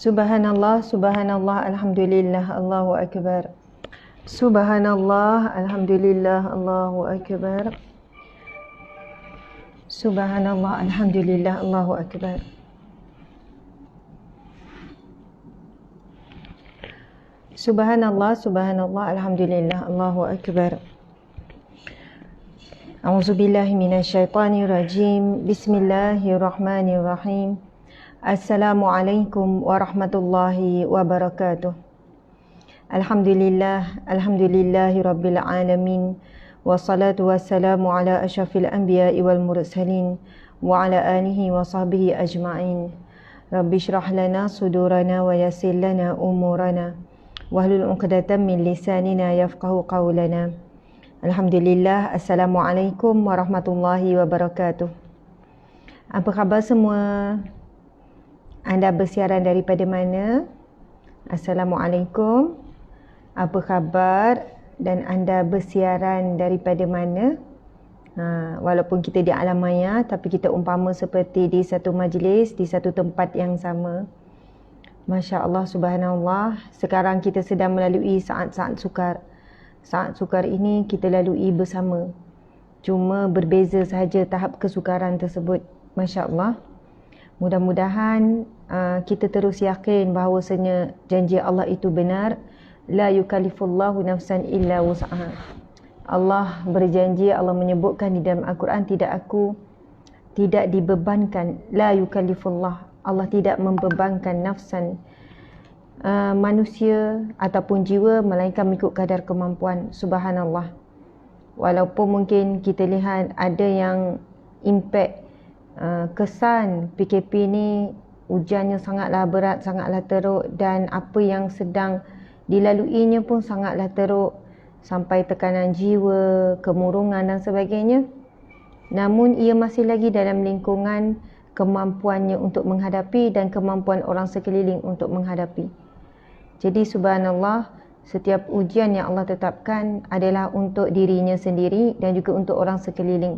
Subhanallah, subhanallah, alhamdulillah, Allahu akbar. Subhanallah, alhamdulillah, Allahu akbar. Subhanallah, alhamdulillah, Allahu akbar. Subhanallah, subhanallah, alhamdulillah, Allahu akbar. A'udzubillahi minasyaitonirrajim. Bismillahirrahmanirrahim. Assalamualaikum warahmatullahi wabarakatuh. Alhamdulillah, alhamdulillahi rabbil alamin. Wassalatu wassalamu ala asyrafil anbiya'i wal mursalin wa ala alihi wa sahbihi ajma'in. Rabbi syrah lana sudurana wa yassir lana umurana wahlul 'uqdatam min lisanina yafqahu qawlana. Alhamdulillah, assalamualaikum warahmatullahi wabarakatuh. Apa khabar semua? Anda bersiaran daripada mana? Assalamualaikum. Apa khabar? Dan anda bersiaran daripada mana? Walaupun kita di alam maya, tapi kita umpama seperti di satu majlis, di satu tempat yang sama. Masya Allah, subhanallah. Sekarang kita sedang melalui saat-saat sukar. Saat sukar ini kita lalui bersama. Cuma berbeza sahaja tahap kesukaran tersebut. Masya Allah. Mudah-mudahan kita terus yakin bahawasanya janji Allah itu benar. La yukallifullahu nafsan illa wus'aha. Allah berjanji, Allah menyebutkan di dalam Al-Quran, tidak dibebankan. La yukallifullah. Allah tidak membebankan nafsan, manusia ataupun jiwa, melainkan mengikut kadar kemampuan. Subhanallah. Walaupun mungkin kita lihat ada yang impact, kesan PKP ni ujiannya sangatlah berat, sangatlah teruk, dan apa yang sedang dilaluinya pun sangatlah teruk, sampai tekanan jiwa, kemurungan dan sebagainya. Namun ia masih lagi dalam lingkungan kemampuannya untuk menghadapi dan kemampuan orang sekeliling untuk menghadapi. Jadi subhanallah, setiap ujian yang Allah tetapkan adalah untuk dirinya sendiri dan juga untuk orang sekeliling.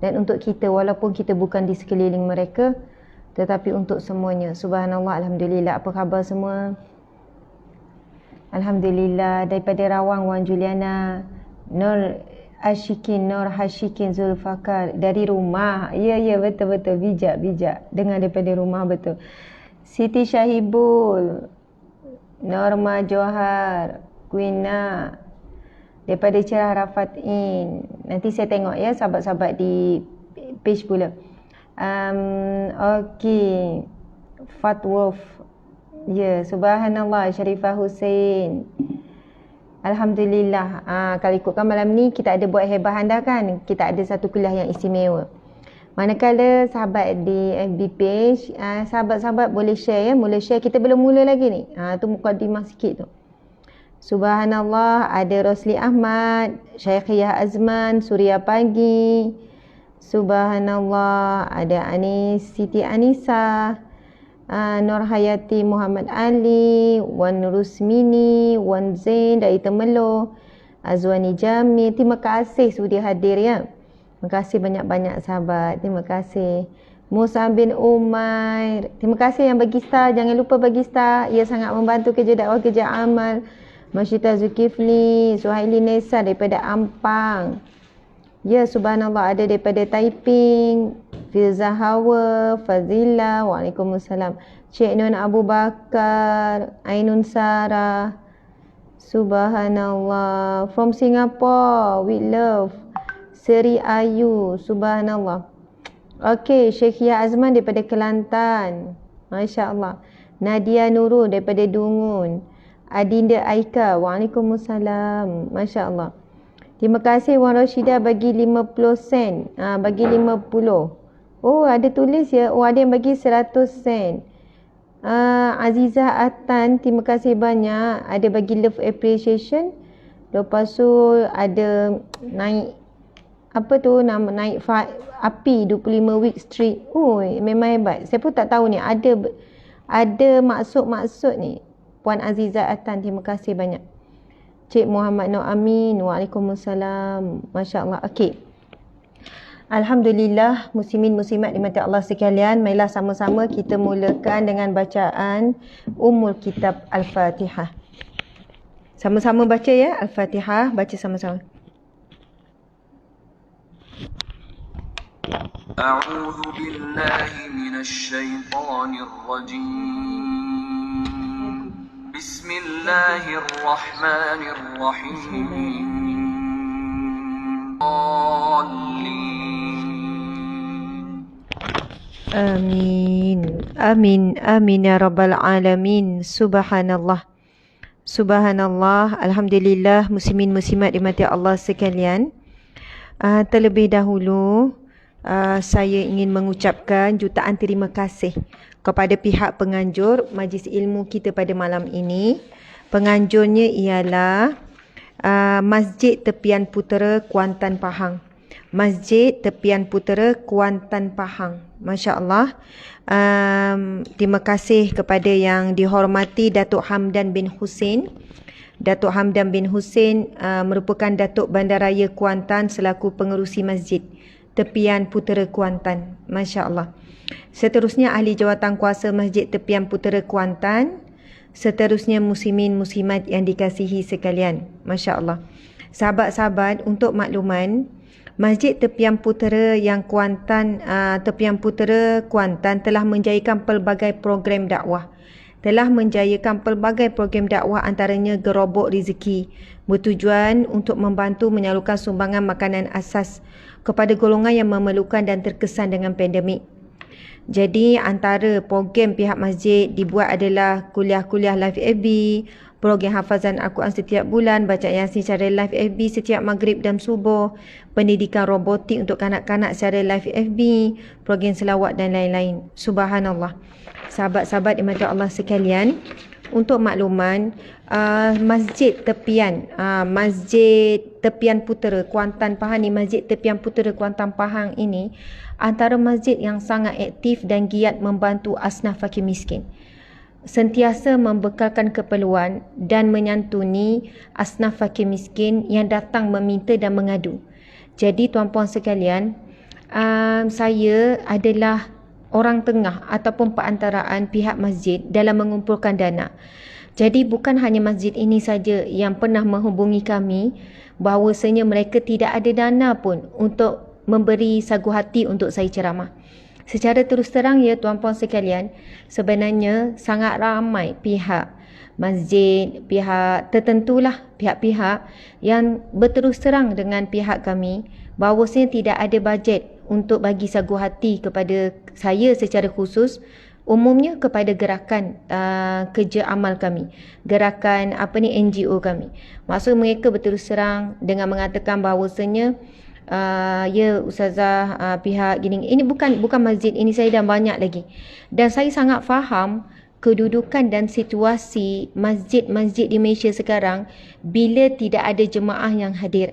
Dan untuk kita, walaupun kita bukan di sekeliling mereka, tetapi untuk semuanya. Subhanallah, alhamdulillah. Apa khabar semua? Alhamdulillah. Daripada Rawang, Wan Juliana. Nur Hashikin Zulfakar. Dari rumah. Ya, betul-betul. Bijak. Dengar daripada rumah, betul. Siti Syahibul. Norma Johar. Quina. Daripada Cerah Rafatin. Nanti saya tengok ya sahabat-sahabat di page pula. Okey. Fatwolf. Ya, subhanallah. Sharifah Hussein. Alhamdulillah. Kalau ikutkan malam ni kita ada buat hebahan dah kan. Kita ada satu kuliah yang istimewa. Manakala sahabat di FB page, sahabat-sahabat boleh share ya. Mula share. Kita belum mula lagi ni. Tu mukadimah sikit tu. Subhanallah, ada Rosli Ahmad, Syaikhiyah Azman, Suria Pagi. Subhanallah, ada Siti Anissa, Nur Hayati Muhammad Ali, Wan Rusmini, Wan Zain dari Temerloh, Azwani Jamil. Terima kasih sudi hadir ya. Terima kasih banyak-banyak sahabat. Terima kasih. Musa bin Umair. Terima kasih yang bagi star. Jangan lupa bagi star. Ia sangat membantu kerja dakwah, kerja amal. Masyita Zulkifli, Suhaili Nesa daripada Ampang. Ya, subhanallah, ada daripada Taiping. Filza Hawa, Fazila, waalaikumsalam. Cik Nun Abu Bakar, Ainun Sarah. Subhanallah. From Singapore, with love. Seri Ayu, subhanallah. Okey, Syekhia Azman daripada Kelantan. Masya Allah. Nadia Nurul daripada Dungun. Adinda Aika, waalaikumsalam. Masya Allah. Terima kasih Wan Rashidah bagi 50 sen. Bagi 50. Oh, ada tulis ya. Oh, ada yang bagi 100 sen. Azizah Atan, terima kasih banyak. Ada bagi love appreciation. Lepas tu ada naik, apa tu nama, naik api 25 week streak. Oh, memang hebat. Saya pun tak tahu ni. Ada maksud-maksud ni. Puan Azizah Atan, terima kasih banyak. Cik Muhammad Nur Amin, waalaikumsalam. Masya Allah. Okey. Alhamdulillah, muslimin muslimat dimati Allah sekalian, marilah sama-sama kita mulakan dengan bacaan Ummul Kitab Al-Fatihah. Sama-sama baca ya, Al-Fatihah, baca sama-sama. A'udzu billahi minasy syaithanir rajim. Bismillahirrahmanirrahim. Amin. Amin. Amin ya rabbal alamin. Subhanallah. Subhanallah. Alhamdulillah, muslimin muslimat dimati Allah sekalian. Terlebih dahulu saya ingin mengucapkan jutaan terima kasih kepada pihak penganjur majlis ilmu kita pada malam ini. Penganjurnya ialah Masjid Tepian Putera, Kuantan, Pahang. Masjid Tepian Putera, Kuantan, Pahang. Masya Allah. Terima kasih kepada yang dihormati Datuk Hamdan bin Hussein. Datuk Hamdan bin Hussein merupakan Datuk Bandaraya Kuantan selaku pengerusi Masjid Tepian Putera, Kuantan. Masya Allah. Seterusnya ahli jawatan kuasa Masjid Tepian Putera, Kuantan. Seterusnya muslimin muslimat yang dikasihi sekalian. Masya Allah. Sahabat-sahabat, untuk makluman, Masjid Tepian Putera yang Kuantan, Tepian Putera Kuantan telah menjayakan pelbagai program dakwah. Antaranya gerobok rezeki bertujuan untuk membantu menyalurkan sumbangan makanan asas kepada golongan yang memerlukan dan terkesan dengan pandemik. Jadi antara program pihak masjid dibuat adalah kuliah-kuliah live FB, program hafazan Al-Quran setiap bulan, bacaan Yasin secara live FB setiap maghrib dan subuh, pendidikan robotik untuk kanak-kanak secara live FB, program selawat dan lain-lain. Subhanallah. Sahabat-sahabat dimati Allah sekalian, untuk makluman, Masjid Tepian Putera Kuantan Pahang ni, Masjid Tepian Putera Kuantan Pahang ini antara masjid yang sangat aktif dan giat membantu asnaf fakir miskin. Sentiasa membekalkan keperluan dan menyantuni asnaf fakir miskin yang datang meminta dan mengadu. Jadi tuan-puan sekalian, saya adalah orang tengah ataupun perantaraan pihak masjid dalam mengumpulkan dana. Jadi bukan hanya masjid ini saja yang pernah menghubungi kami bahawasanya mereka tidak ada dana pun untuk memberi sagu hati untuk saya ceramah. Secara terus terang ya tuan-puan sekalian, sebenarnya sangat ramai pihak masjid, pihak tertentulah, pihak-pihak yang berterus terang dengan pihak kami bahawasanya tidak ada bajet untuk bagi sagu hati kepada saya secara khusus, umumnya kepada gerakan kerja amal kami, gerakan NGO kami. Maksud mereka berterus terang dengan mengatakan bahawasanya ya ustazah, pihak gini, ini bukan masjid ini saya dah banyak lagi, dan saya sangat faham kedudukan dan situasi masjid-masjid di Malaysia sekarang bila tidak ada jemaah yang hadir.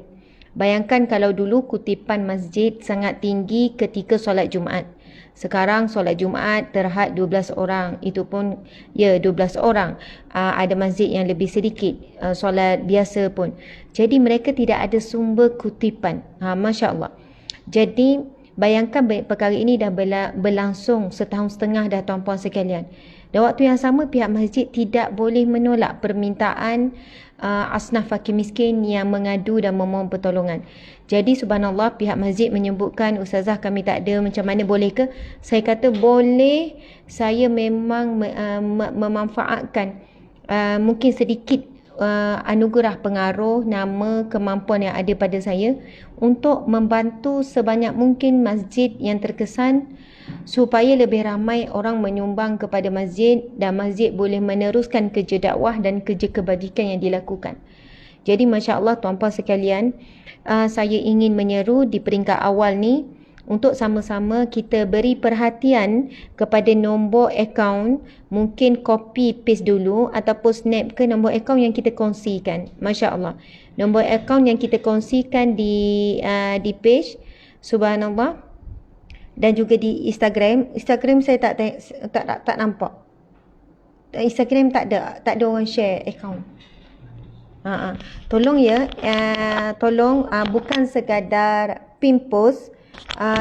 Bayangkan kalau dulu kutipan masjid sangat tinggi ketika solat Jumaat. Sekarang solat Jumaat terhad 12 orang. Itu pun ya 12 orang. Ada masjid yang lebih sedikit solat biasa pun. Jadi mereka tidak ada sumber kutipan. Masya Allah. Jadi bayangkan perkara ini dah berlangsung setahun setengah dah tuan-puan sekalian. Dan waktu yang sama pihak masjid tidak boleh menolak permintaan asnaf fakir miskin yang mengadu dan memohon pertolongan. Jadi subhanallah, pihak masjid menyebutkan, ustazah kami tak ada, macam mana boleh ke? Saya kata boleh, saya memang memanfaatkan mungkin sedikit anugerah pengaruh, nama, kemampuan yang ada pada saya untuk membantu sebanyak mungkin masjid yang terkesan supaya lebih ramai orang menyumbang kepada masjid dan masjid boleh meneruskan kerja dakwah dan kerja kebajikan yang dilakukan. Jadi Masya Allah tuan-puan sekalian, saya ingin menyeru di peringkat awal ni untuk sama-sama kita beri perhatian kepada nombor akaun, mungkin copy paste dulu ataupun snap ke nombor akaun yang kita kongsikan. Masya Allah. Nombor akaun yang kita kongsikan di page, subhanallah, dan juga di Instagram. Instagram saya tak nampak. Instagram tak ada orang share akaun. Tolong ya, tolong bukan sekadar pin post,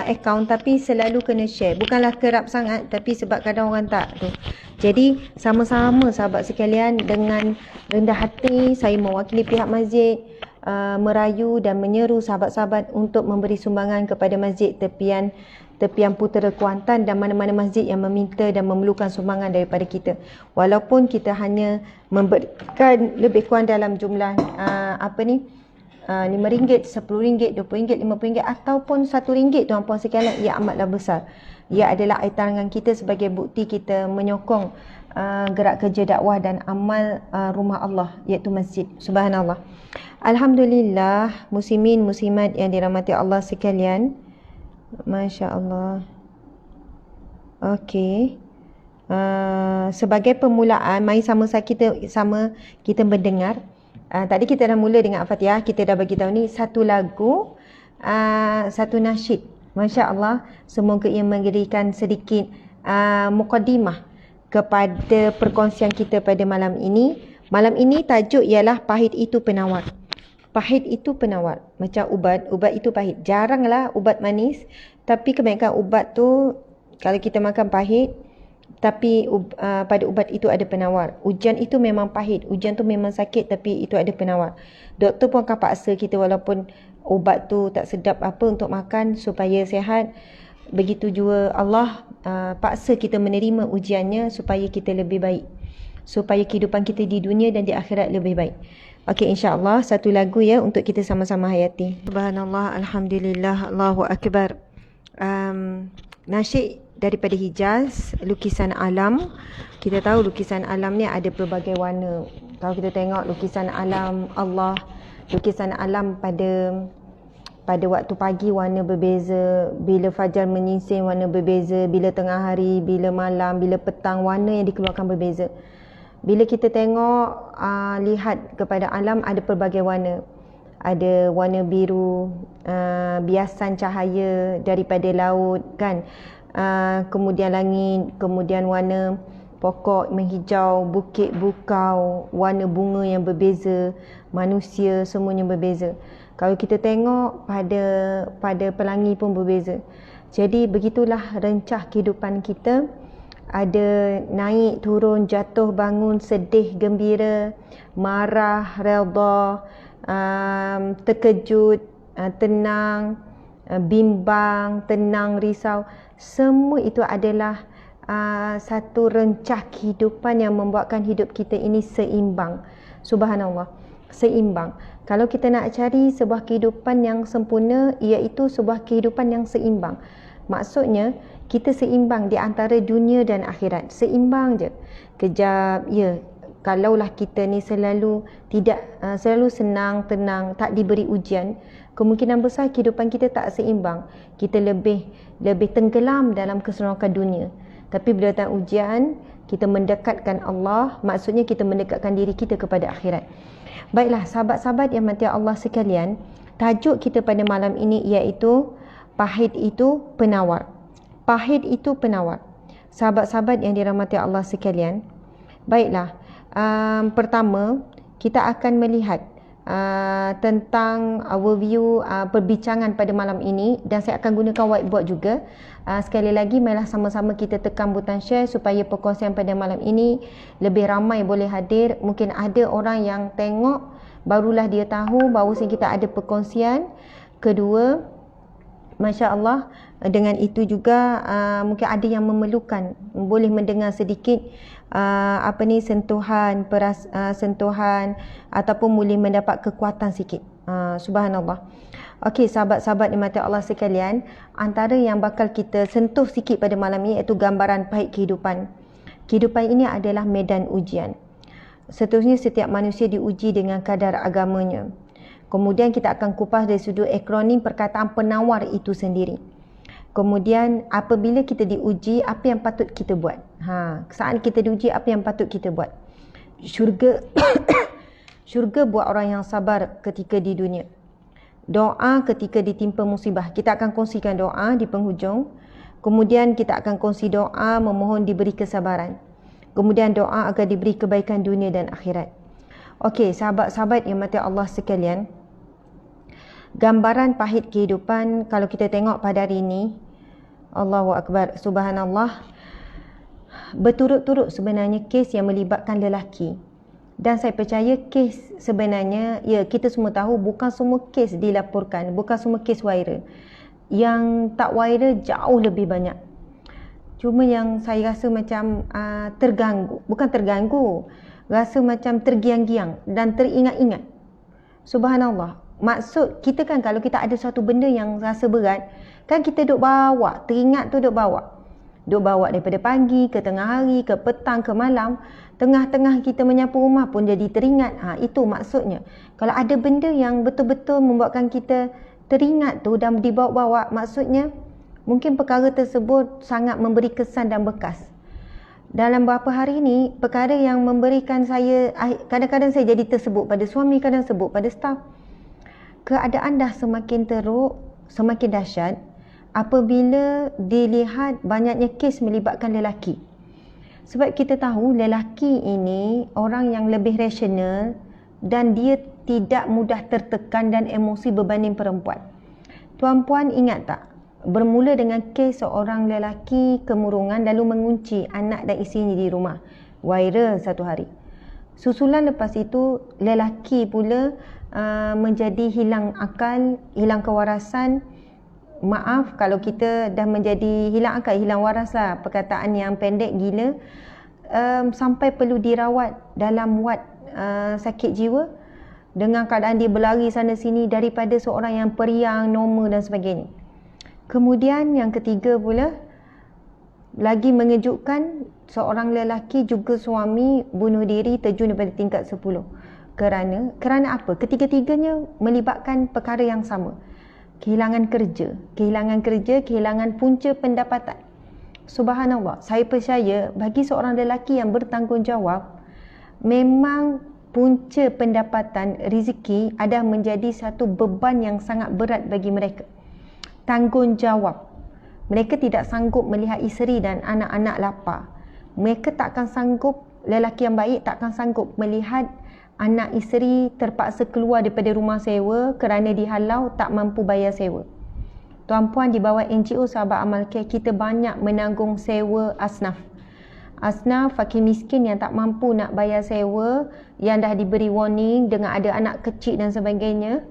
account, tapi selalu kena share. Bukanlah kerap sangat, tapi sebab kadang orang tak tu. Jadi sama-sama sahabat sekalian, dengan rendah hati saya mewakili pihak masjid merayu dan menyeru sahabat-sahabat untuk memberi sumbangan kepada masjid tepian Putera Kuantan dan mana-mana masjid yang meminta dan memerlukan sumbangan daripada kita. Walaupun kita hanya memberikan lebih kurang dalam jumlah RM5, RM10, RM20, RM50 ataupun RM1, tuan-puan sekalian, ia amatlah besar. Ia adalah air tangan kita sebagai bukti kita menyokong gerak kerja dakwah dan amal rumah Allah, iaitu masjid. Subhanallah. Alhamdulillah, muslimin muslimat yang dirahmati Allah sekalian. Masya Allah. Okey. Sebagai permulaan, mari sama kita mendengar. Tadi kita dah mula dengan Al-Fatihah. Kita dah bagi tahu ni satu lagu, satu nasyid. Masya Allah. Semoga ia memberikan sedikit muqaddimah kepada perkongsian kita pada malam ini. Malam ini tajuk ialah pahit itu penawar. Pahit itu penawar. Macam ubat itu pahit. Jaranglah ubat manis, tapi kebanyakan ubat tu kalau kita makan pahit, tapi pada ubat itu ada penawar. Ujian itu memang pahit, ujian tu memang sakit, tapi itu ada penawar. Doktor pun akan paksa kita walaupun ubat tu tak sedap apa untuk makan supaya sihat. Begitu juga Allah paksa kita menerima ujiannya supaya kita lebih baik, supaya kehidupan kita di dunia dan di akhirat lebih baik. Okey, insya-Allah satu lagu ya untuk kita sama-sama hayati. Subhanallah, alhamdulillah, Allahu akbar. Nasyid daripada Hijaz, lukisan alam. Kita tahu lukisan alam ni ada pelbagai warna. Kalau kita tengok lukisan alam Allah, lukisan alam pada waktu pagi warna berbeza, bila fajar menyingsing warna berbeza, bila tengah hari, bila malam, bila petang, warna yang dikeluarkan berbeza. Bila kita tengok, lihat kepada alam, ada pelbagai warna. Ada warna biru, biasan cahaya daripada laut kan. Kemudian langit, kemudian warna pokok menghijau, bukit bukau, warna bunga yang berbeza, manusia semuanya berbeza. Kalau kita tengok pada pelangi pun berbeza. Jadi begitulah rencah kehidupan kita. Ada naik, turun, jatuh, bangun, sedih, gembira, marah, redha, terkejut, tenang, bimbang, tenang, risau. Semua itu adalah satu rencah kehidupan yang membuatkan hidup kita ini seimbang. Subhanallah, seimbang. Kalau kita nak cari sebuah kehidupan yang sempurna, iaitu sebuah kehidupan yang seimbang. Maksudnya, kita seimbang di antara dunia dan akhirat. Seimbang je. Kejap, ya, kalaulah kita ni selalu senang, tenang, tak diberi ujian, kemungkinan besar kehidupan kita tak seimbang. Kita lebih tenggelam dalam keseronokan dunia. Tapi bila datang ujian, kita mendekatkan Allah, maksudnya kita mendekatkan diri kita kepada akhirat. Baiklah, sahabat-sahabat yang mati Allah sekalian, tajuk kita pada malam ini iaitu pahit itu penawar. Pahit itu penawar. Sahabat-sahabat yang dirahmati Allah sekalian, baiklah, pertama kita akan melihat tentang overview perbincangan pada malam ini, dan saya akan gunakan whiteboard juga. Sekali lagi, marilah sama-sama kita tekan butang share supaya perkongsian pada malam ini lebih ramai boleh hadir. Mungkin ada orang yang tengok barulah dia tahu bahawa kita ada perkongsian. Kedua, Masya Allah, dengan itu juga mungkin ada yang memerlukan, boleh mendengar sedikit sentuhan ataupun boleh mendapat kekuatan sikit. Subhanallah. Okey, sahabat-sahabat dimati Allah sekalian, antara yang bakal kita sentuh sikit pada malam ini iaitu gambaran pahit kehidupan. Kehidupan ini adalah medan ujian. Seterusnya, setiap manusia diuji dengan kadar agamanya. Kemudian kita akan kupas dari sudut akronim perkataan penawar itu sendiri. Kemudian apabila kita diuji, apa yang patut kita buat? Saat kita diuji, apa yang patut kita buat? Syurga buat orang yang sabar ketika di dunia. Doa ketika ditimpa musibah. Kita akan kongsikan doa di penghujung. Kemudian kita akan kongsi doa memohon diberi kesabaran. Kemudian doa agar diberi kebaikan dunia dan akhirat. Okey, sahabat-sahabat yang mati Allah sekalian, gambaran pahit kehidupan kalau kita tengok pada hari ini. Allahu Akbar, subhanallah. Berturut-turut sebenarnya kes yang melibatkan lelaki. Dan saya percaya kes sebenarnya, ya kita semua tahu bukan semua kes dilaporkan, bukan semua kes viral. Yang tak viral jauh lebih banyak. Cuma yang saya rasa macam terganggu, bukan terganggu, rasa macam tergiang-giang dan teringat-ingat. Subhanallah. Maksud kita kan kalau kita ada satu benda yang rasa berat, kan kita duk bawa, teringat tu duk bawa. Duk bawa daripada pagi ke tengah hari, ke petang, ke malam. Tengah-tengah kita menyapu rumah pun jadi teringat. Itu maksudnya. Kalau ada benda yang betul-betul membuatkan kita teringat tu dan dibawa-bawa, maksudnya mungkin perkara tersebut sangat memberi kesan dan bekas. Dalam beberapa hari ni, perkara yang memberikan saya, kadang-kadang saya jadi tersebut pada suami, kadang sebut pada staf. Keadaan dah semakin teruk, semakin dahsyat apabila dilihat banyaknya kes melibatkan lelaki. Sebab kita tahu lelaki ini orang yang lebih rasional dan dia tidak mudah tertekan dan emosi berbanding perempuan. Tuan-puan ingat tak? Bermula dengan kes seorang lelaki kemurungan lalu mengunci anak dan isterinya di rumah. Viral satu hari. Susulan lepas itu lelaki pula menjadi hilang akal, hilang kewarasan. Maaf kalau kita dah menjadi hilang akal, hilang waras lah, perkataan yang pendek gila, sampai perlu dirawat dalam ward sakit jiwa dengan keadaan dia berlari sana sini daripada seorang yang periang, normal dan sebagainya. Kemudian yang ketiga pula, lagi mengejutkan, seorang lelaki juga suami bunuh diri terjun daripada tingkat 10. Kerana apa? Ketiga-tiganya melibatkan perkara yang sama. Kehilangan kerja, kehilangan punca pendapatan. Subhanallah, saya percaya bagi seorang lelaki yang bertanggungjawab, memang punca pendapatan rezeki ada menjadi satu beban yang sangat berat bagi mereka. Tanggungjawab. Mereka tidak sanggup melihat isteri dan anak-anak lapar. Mereka takkan sanggup, lelaki yang baik takkan sanggup melihat anak isteri terpaksa keluar daripada rumah sewa kerana dihalau tak mampu bayar sewa. Tuan-puan, di bawah NGO Sahabat Amal Care, kita banyak menanggung sewa asnaf. Asnaf, fakir miskin yang tak mampu nak bayar sewa, yang dah diberi warning dengan ada anak kecil dan sebagainya.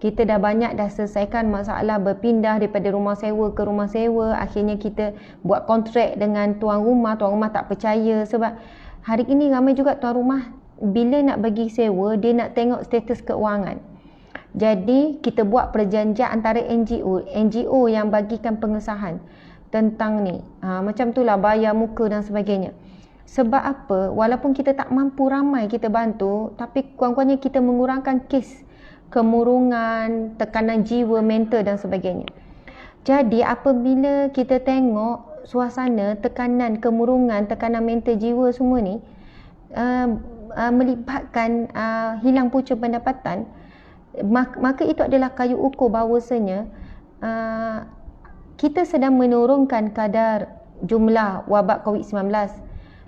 Kita dah banyak dah selesaikan masalah berpindah daripada rumah sewa ke rumah sewa. Akhirnya kita buat kontrak dengan tuan rumah tak percaya. Sebab hari ini ramai juga tuan rumah bila nak bagi sewa, dia nak tengok status keuangan. Jadi kita buat perjanjian antara NGO yang bagikan pengesahan tentang ni. Macam itulah bayar muka dan sebagainya. Sebab apa? Walaupun kita tak mampu ramai kita bantu, tapi kurang-kurangnya kita mengurangkan kes kemurungan, tekanan jiwa, mental dan sebagainya. Jadi apabila kita tengok suasana tekanan kemurungan, tekanan mental jiwa semua ni melibatkan hilang punca pendapatan, maka itu adalah kayu ukur bahawasanya kita sedang menurunkan kadar jumlah wabak COVID-19,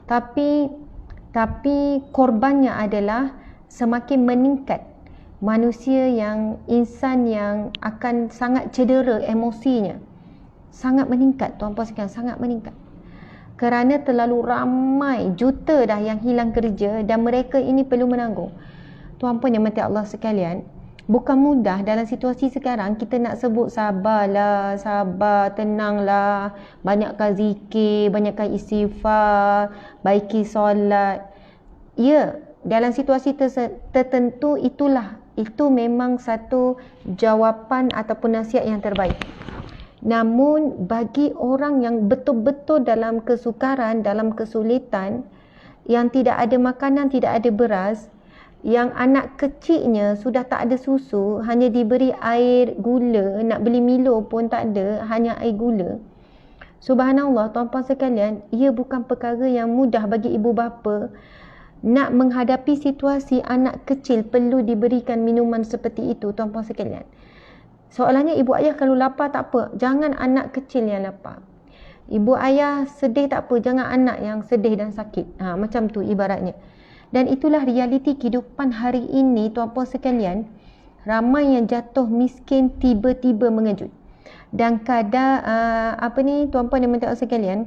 tapi korbannya adalah semakin meningkat. Manusia yang, insan yang akan sangat cedera emosinya, sangat meningkat tuan-puan sekalian, sangat meningkat. Kerana terlalu ramai, juta dah yang hilang kerja dan mereka ini perlu menanggung. Tuan-puan yang mati Allah sekalian, bukan mudah dalam situasi sekarang kita nak sebut sabarlah, sabar, tenanglah, banyakkan zikir, banyakkan istighfar, baiki solat. Ya, dalam situasi tertentu itu memang satu jawapan ataupun nasihat yang terbaik. Namun bagi orang yang betul-betul dalam kesukaran, dalam kesulitan, yang tidak ada makanan, tidak ada beras, yang anak kecilnya sudah tak ada susu, hanya diberi air gula, nak beli Milo pun tak ada, hanya air gula. Subhanallah tuan-puan sekalian, ia bukan perkara yang mudah bagi ibu bapa nak menghadapi situasi anak kecil perlu diberikan minuman seperti itu tuan-puan sekalian. Soalannya, ibu ayah kalau lapar tak apa, jangan anak kecil yang lapar. Ibu ayah sedih tak apa, jangan anak yang sedih dan sakit. Macam tu ibaratnya. Dan itulah realiti kehidupan hari ini tuan-puan sekalian. Ramai yang jatuh miskin tiba-tiba mengejut. Dan kadar tuan-puan dan tuan-tuan sekalian,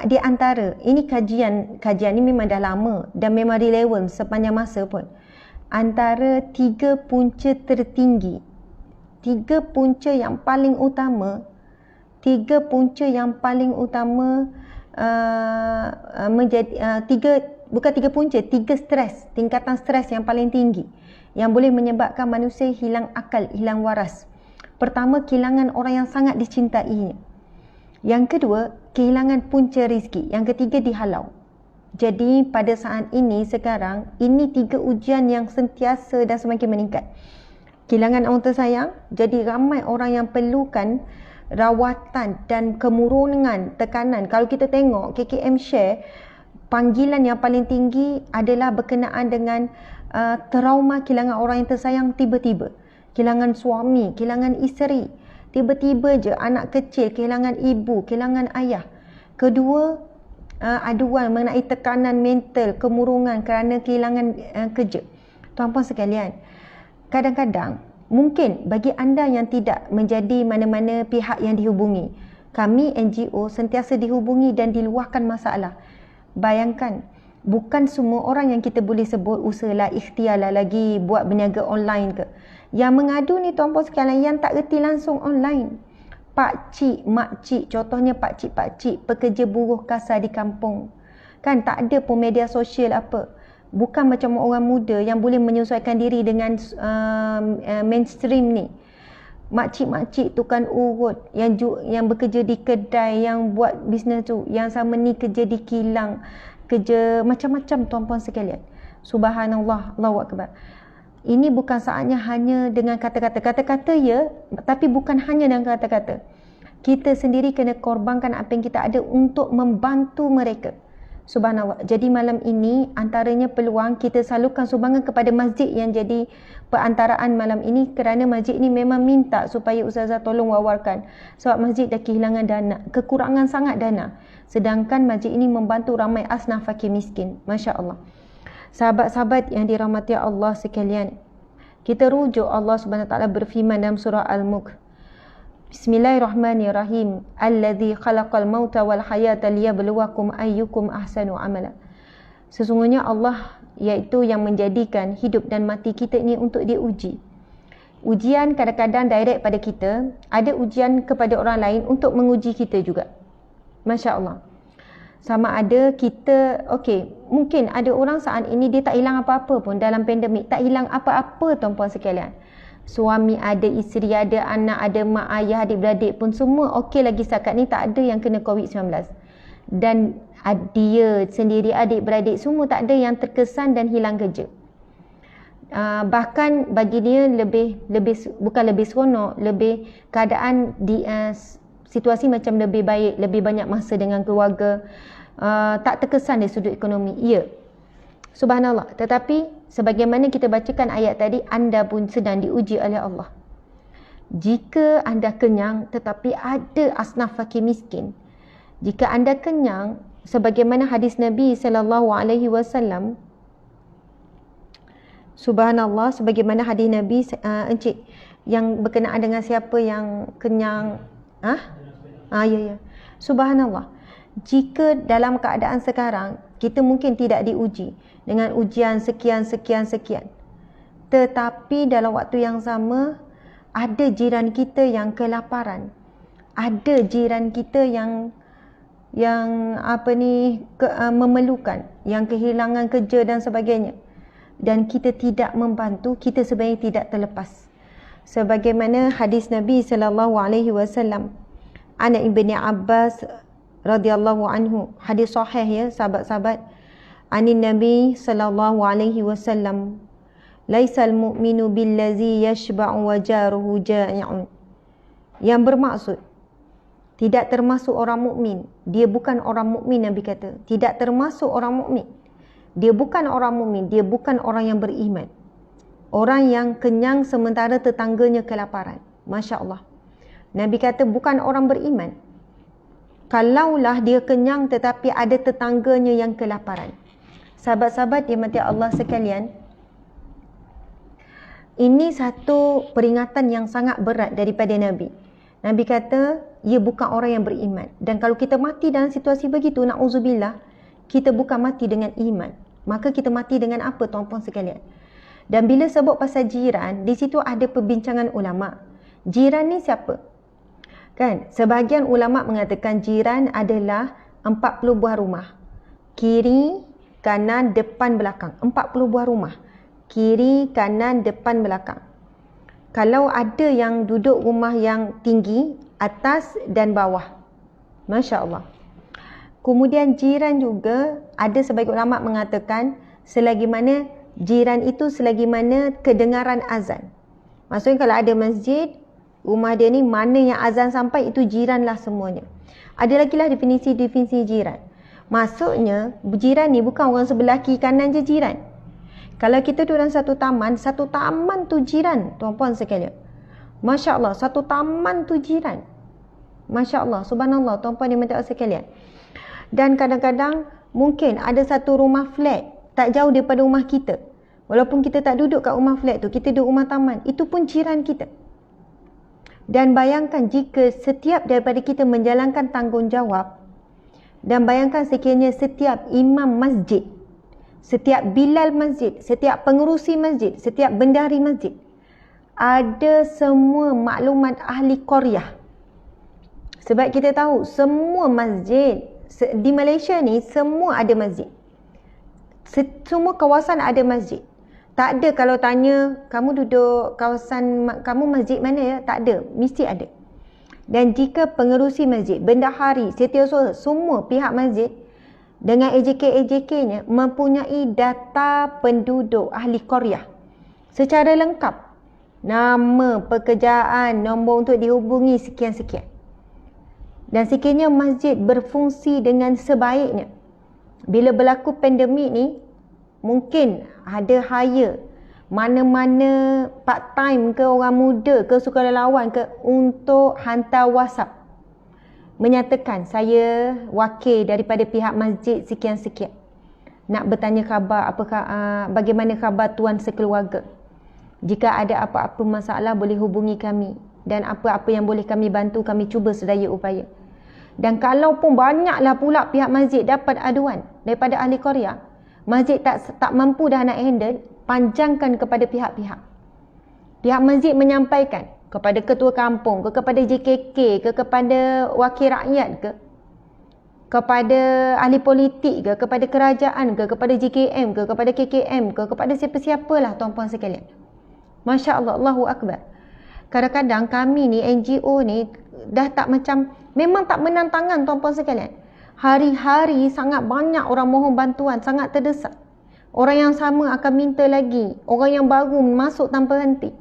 di antara ini kajian ni memang dah lama dan memang relevan sepanjang masa pun. Antara 3 punca tertinggi, 3 punca yang paling utama, 3 punca yang paling utama menjadi 3 punca, 3 stres, tingkatan stres yang paling tinggi yang boleh menyebabkan manusia hilang akal, hilang waras. Pertama, kehilangan orang yang sangat dicintainya. Yang kedua, kehilangan punca rezeki. Yang ketiga, dihalau. Jadi pada saat ini sekarang, ini 3 ujian yang sentiasa dan semakin meningkat. Kehilangan orang tersayang, jadi ramai orang yang perlukan rawatan dan kemurungan, tekanan. Kalau kita tengok KKM share, panggilan yang paling tinggi adalah berkenaan dengan trauma kehilangan orang yang tersayang tiba-tiba. Kehilangan suami, kehilangan isteri. Tiba-tiba je anak kecil kehilangan ibu, kehilangan ayah. Kedua, aduan mengenai tekanan mental, kemurungan kerana kehilangan kerja. Tuan-puan sekalian, kadang-kadang mungkin bagi anda yang tidak menjadi mana-mana pihak yang dihubungi, kami NGO sentiasa dihubungi dan diluahkan masalah. Bayangkan, bukan semua orang yang kita boleh sebut usahalah, ikhtiarlah lagi buat berniaga online ke. Yang mengadu ni tuan-puan sekalian yang tak reti langsung online. Pakcik, makcik, contohnya pakcik-pakcik, pekerja buruh kasar di kampung. Kan tak ada pun media sosial apa. Bukan macam orang muda yang boleh menyesuaikan diri dengan mainstream ni. Makcik-makcik tukang urut yang bekerja di kedai, yang buat bisnes tu, yang sama ni kerja di kilang, kerja macam-macam tuan-puan sekalian. Subhanallah, Allahu Akbar. Ini bukan saatnya hanya dengan kata-kata. Kata-kata ya, tapi bukan hanya dengan kata-kata. Kita sendiri kena korbankan apa yang kita ada untuk membantu mereka. Subhanallah. Jadi malam ini antaranya peluang kita salurkan sumbangan kepada masjid yang jadi perantaraan malam ini, kerana masjid ini memang minta supaya Ustazah tolong wawarkan. Sebab masjid dah kehilangan dana, kekurangan sangat dana. Sedangkan masjid ini membantu ramai asnaf fakir miskin. Masya Allah. Sahabat-sahabat yang dirahmati Allah sekalian, kita rujuk Allah Subhanahu Wa Taala berfirman dalam surah Al-Mulk. Bismillahirrahmanirrahim. Alladzi khalaqal mauta wal hayata liyabluwakum ayyukum ahsanu amala. Sesungguhnya Allah iaitu yang menjadikan hidup dan mati kita ini untuk diuji. Ujian kadang-kadang direct pada kita, ada ujian kepada orang lain untuk menguji kita juga. Masya Allah. Sama ada kita, mungkin ada orang saat ini dia tak hilang apa-apa pun dalam pandemik. Tak hilang apa-apa tuan-puan sekalian. Suami ada, isteri ada, anak ada, mak ayah, adik-beradik pun semua okey lagi setakat ni, tak ada yang kena COVID-19. Dan dia sendiri, adik-beradik semua tak ada yang terkesan dan hilang kerja. Bahkan bagi dia bukan lebih seronok, lebih keadaan di situasi macam lebih baik, lebih banyak masa dengan keluarga, tak terkesan dari sudut ekonomi. Ya, subhanallah. Tetapi sebagaimana kita bacakan ayat tadi, anda pun sedang diuji oleh Allah. Jika anda kenyang tetapi ada asnaf fakir miskin, jika anda kenyang, sebagaimana hadis Nabi SAW, subhanallah, sebagaimana hadis Nabi encik yang berkenaan dengan siapa yang kenyang, ya. Subhanallah. Jika dalam keadaan sekarang kita mungkin tidak diuji dengan ujian sekian, tetapi dalam waktu yang sama ada jiran kita yang kelaparan, ada jiran kita yang memerlukan, yang kehilangan kerja dan sebagainya, dan kita tidak membantu, kita sebenarnya tidak terlepas. Sebagaimana hadis Nabi SAW, An Ibni Abbas radhiyallahu anhu, hadis sahih ya sahabat-sahabat, anin Nabi sallallahu alaihi wasallam, laisal mu'minu billazi yashba'u wa jaruhu ja'i'un. Yang bermaksud tidak termasuk orang mukmin. Dia bukan orang mukmin, Nabi kata. Tidak termasuk orang mukmin. Dia bukan orang mukmin, dia bukan orang yang beriman. Orang yang kenyang sementara tetangganya kelaparan. Masya Allah. Nabi kata bukan orang beriman. Kalaulah dia kenyang tetapi ada tetangganya yang kelaparan. Sahabat-sahabat yang mati Allah sekalian, Ini satu peringatan yang sangat berat daripada Nabi. Nabi kata, ia bukan orang yang beriman. Dan kalau kita mati dalam situasi begitu, na'udzubillah, kita bukan mati dengan iman. Maka kita mati dengan apa, tuan-puan sekalian? Dan bila sebut pasal jiran, di situ ada perbincangan ulama. Jiran ni siapa? Kan? Sebahagian ulama mengatakan jiran adalah 40 buah rumah. Kiri, kanan, depan, belakang. 40 buah rumah. Kiri, kanan, depan, belakang. Kalau ada yang duduk rumah yang tinggi, atas dan bawah. Masya Allah. Kemudian jiran juga, ada sebagian ulama mengatakan, selagi mana jiran itu selagi mana kedengaran azan. Maksudnya kalau ada masjid, rumah dia ni mana yang azan sampai, itu jiranlah semuanya. Ada lagi lah definisi-definisi jiran. Maksudnya, jiran ni bukan orang sebelah kiri kanan je jiran. Kalau kita duduk dalam satu taman tu jiran, tuan-puan sekalian. Masya Allah, satu taman tu jiran. Masya Allah, subhanallah, tuan-puan dan puan sekalian. Dan kadang-kadang mungkin ada satu rumah flat tak jauh daripada rumah kita. Walaupun kita tak duduk kat rumah flat tu, kita duduk rumah taman, itu pun jiran kita. Dan bayangkan jika setiap daripada kita menjalankan tanggungjawab, dan bayangkan sekiranya setiap imam masjid, setiap bilal masjid, setiap pengerusi masjid, setiap bendahari masjid ada semua maklumat ahli qaryah. Sebab kita tahu semua masjid di Malaysia ni semua ada masjid. Semua kawasan ada masjid. Tak ada kalau tanya kamu duduk kawasan kamu masjid mana ya? Tak ada, mesti ada. Dan jika pengerusi masjid, bendahari, setiausaha, semua pihak masjid dengan AJK-AJK-nya mempunyai data penduduk ahli qaryah secara lengkap. Nama, pekerjaan, nombor untuk dihubungi, sekian-sekian. Dan sekiranya masjid berfungsi dengan sebaiknya, bila berlaku pandemik ni, mungkin ada hire mana-mana part time ke orang muda ke sukarelawan ke untuk hantar WhatsApp menyatakan saya wakil daripada pihak masjid sekian-sekian, nak bertanya khabar bagaimana khabar tuan sekeluarga. Jika ada apa-apa masalah boleh hubungi kami, dan apa-apa yang boleh kami bantu kami cuba sedaya upaya. Dan kalau pun banyaklah pula pihak masjid dapat aduan daripada ahli qaryah, masjid tak mampu dah nak handle, panjangkan kepada pihak-pihak. Pihak masjid menyampaikan kepada ketua kampung ke, kepada JKK ke, kepada wakil rakyat ke, kepada ahli politik ke, kepada kerajaan ke, kepada JKM ke, kepada KKM ke, kepada siapa-siapalah tuan-puan sekalian. Masya Allah, Allahu Akbar. Kadang-kadang kami ni, NGO ni dah tak macam, memang tak menang tangan tuan-puan sekalian. Hari-hari sangat banyak orang mohon bantuan, sangat terdesak. Orang yang sama akan minta lagi, orang yang baru masuk tanpa henti.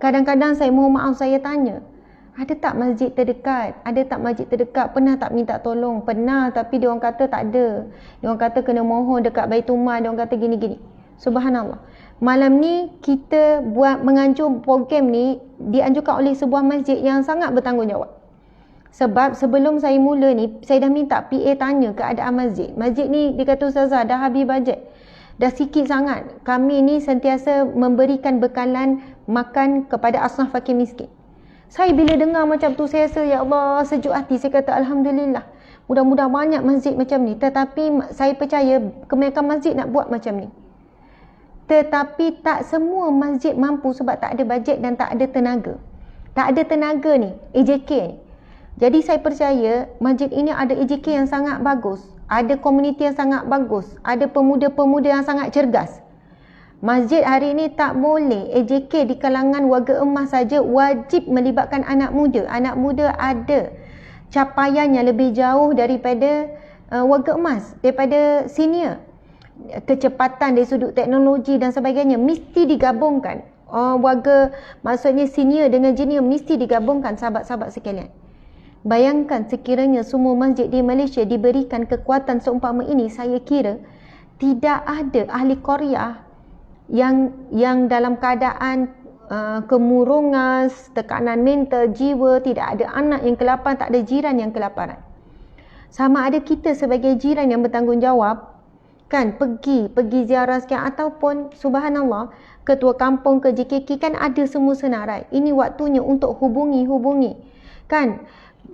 Kadang-kadang saya mohon maaf, saya tanya, ada tak masjid terdekat? Ada tak masjid terdekat? Pernah tak minta tolong? Pernah, tapi diorang kata tak ada. Diorang kata kena mohon dekat Baitumah, diorang kata gini-gini. Subhanallah. Malam ni kita buat menganjur program ni dianjurkan oleh sebuah masjid yang sangat bertanggungjawab. Sebab sebelum saya mula ni, saya dah minta PA tanya keadaan masjid. Masjid ni dia kata, Ustazah, dah habis bajet. Dah sikit sangat. Kami ni sentiasa memberikan bekalan makan kepada asnaf fakir miskin. Saya bila dengar macam tu, saya rasa, ya Allah, sejuk hati. Saya kata, Alhamdulillah. Mudah-mudahan banyak masjid macam ni. Tetapi saya percaya kebanyakan masjid nak buat macam ni. Tetapi tak semua masjid mampu sebab tak ada bajet dan tak ada tenaga. Tak ada tenaga ni, AJK ni. Jadi saya percaya masjid ini ada AJK yang sangat bagus. Ada komuniti yang sangat bagus. Ada pemuda-pemuda yang sangat cergas. Masjid hari ini tak boleh AJK di kalangan warga emas saja, wajib melibatkan anak muda. Anak muda ada capaian yang lebih jauh daripada warga emas, daripada senior. Kecepatan dari sudut teknologi dan sebagainya mesti digabungkan. Warga, maksudnya senior dengan junior mesti digabungkan, sahabat-sahabat sekalian. Bayangkan sekiranya semua masjid di Malaysia diberikan kekuatan seumpama ini, saya kira tidak ada ahli qaryah yang dalam keadaan kemurungan, tekanan mental, jiwa, tidak ada anak yang kelaparan, tak ada jiran yang kelaparan. Sama ada kita sebagai jiran yang bertanggungjawab, kan, pergi ziarah sekian, ataupun subhanallah ketua kampung ke JKK kan ada semua senarai. Ini waktunya untuk hubungi kan,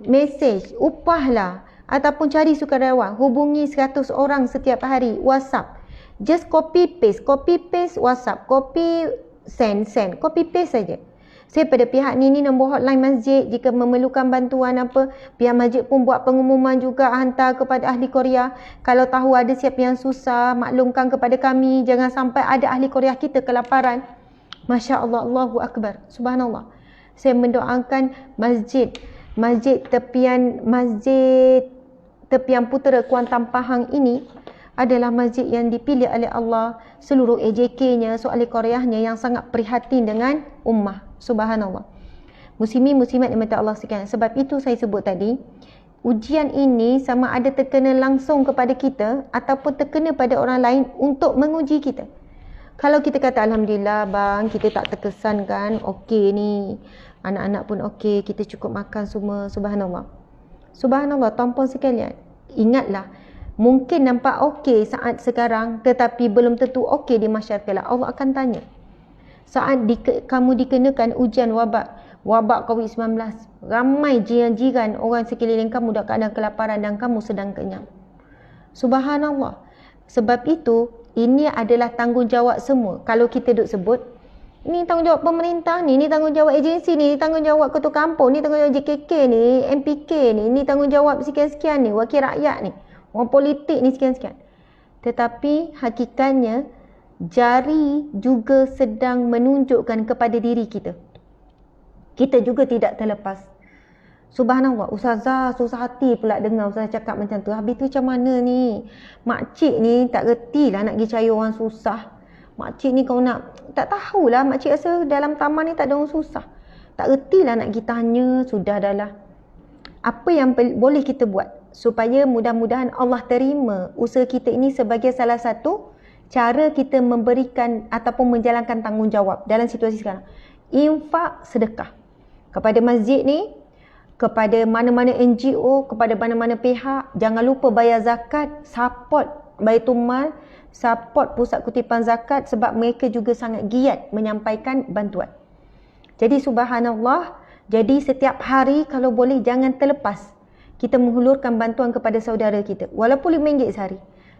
mesej, upahlah, ataupun cari sukarelawan, hubungi 100 orang setiap hari, WhatsApp. Just copy paste WhatsApp, copy paste saja. Saya pada pihak ni nombor hotline masjid, jika memerlukan bantuan apa, pihak masjid pun buat pengumuman juga, hantar kepada ahli Korea. Kalau tahu ada siapa yang susah, maklumkan kepada kami, jangan sampai ada ahli Korea kita kelaparan. Masya Allah, Allahu Akbar, subhanallah. Saya mendoakan masjid tepian Putera Kuantan Pahang ini adalah masjid yang dipilih oleh Allah, seluruh AJK-nya, ahli Koreanya yang sangat prihatin dengan ummah. Subhanallah. Muslimin muslimat yang mata Allah sekalian. Sebab itu saya sebut tadi, ujian ini sama ada terkena langsung kepada kita ataupun terkena pada orang lain untuk menguji kita. Kalau kita kata alhamdulillah bang, kita tak terkesan kan, okey ni, anak-anak pun okey, kita cukup makan semua, subhanallah. Subhanallah, tuan-puan sekalian, ingatlah, mungkin nampak okey saat sekarang, tetapi belum tentu okey di masyarakat kelak. Allah akan tanya. Saat kamu dikenakan ujian wabak COVID-19, ramai jiran-jiran orang sekeliling kamu dalam keadaan kelaparan dan kamu sedang kenyang. Subhanallah. Sebab itu, ini adalah tanggungjawab semua. Kalau kita duk sebut, ini tanggungjawab pemerintah ni, ini tanggungjawab agensi ni, ini tanggungjawab ketua kampung ni, tanggungjawab JKK ni, MPK ni, ini tanggungjawab sekian-sekian ni, wakil rakyat ni, orang politik ni sekian-sekian. Tetapi hakikatnya, jari juga sedang menunjukkan kepada diri kita. Kita juga tidak terlepas. Subhanallah, ustazah susah hati pula dengar ustazah cakap macam tu. Habis tu macam mana ni? Makcik ni tak reti lah nak pergi cari orang susah. Makcik ni kau nak, tak tahulah, makcik rasa dalam taman ni tak ada orang susah. Tak reti lah nak pergi tanya, sudah dah lah. Apa yang boleh kita buat supaya mudah-mudahan Allah terima usaha kita ini sebagai salah satu cara kita memberikan ataupun menjalankan tanggungjawab dalam situasi sekarang. Infak sedekah kepada masjid ni, kepada mana-mana NGO, kepada mana-mana pihak. Jangan lupa bayar zakat, support Baitul Mal, support pusat kutipan zakat, sebab mereka juga sangat giat menyampaikan bantuan. Jadi subhanallah, jadi setiap hari kalau boleh jangan terlepas kita menghulurkan bantuan kepada saudara kita, walaupun RM5 sehari.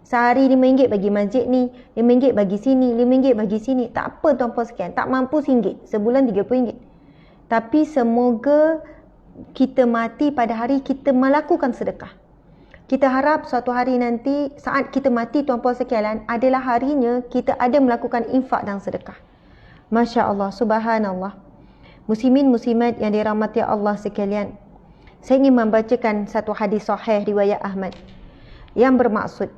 Sehari RM5 bagi masjid ni, RM5 bagi sini, RM5 bagi sini. Tak apa tuan-puan sekalian, tak mampu RM1, sebulan RM30. Tapi semoga kita mati pada hari kita melakukan sedekah. Kita harap suatu hari nanti saat kita mati tuan-puan sekalian adalah harinya kita ada melakukan infak dan sedekah. Masya Allah, subhanallah. Muslimin muslimat yang dirahmati Allah sekalian, saya ingin membacakan satu hadis sahih riwayat Ahmad yang bermaksud,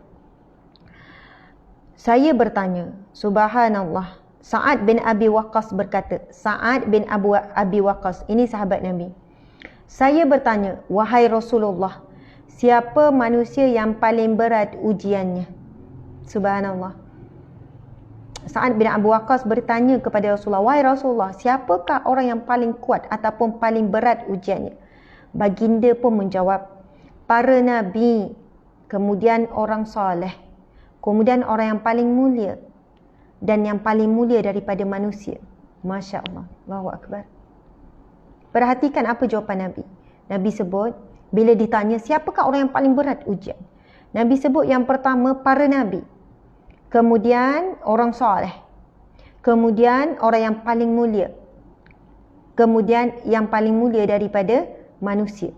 saya bertanya, subhanallah, Sa'ad bin Abi Waqqas berkata, Sa'ad bin Abi Waqqas, ini sahabat Nabi. Saya bertanya, wahai Rasulullah, siapa manusia yang paling berat ujiannya? Subhanallah. Sa'ad bin Abi Waqqas bertanya kepada Rasulullah, wahai Rasulullah, siapakah orang yang paling kuat ataupun paling berat ujiannya? Baginda pun menjawab, para Nabi, kemudian orang soleh, kemudian orang yang paling mulia, dan yang paling mulia daripada manusia. Masya Allah, Allahu Akbar. Perhatikan apa jawapan Nabi. Nabi sebut, bila ditanya siapakah orang yang paling berat ujian, Nabi sebut yang pertama para Nabi, kemudian orang soleh, kemudian orang yang paling mulia, kemudian yang paling mulia daripada manusia.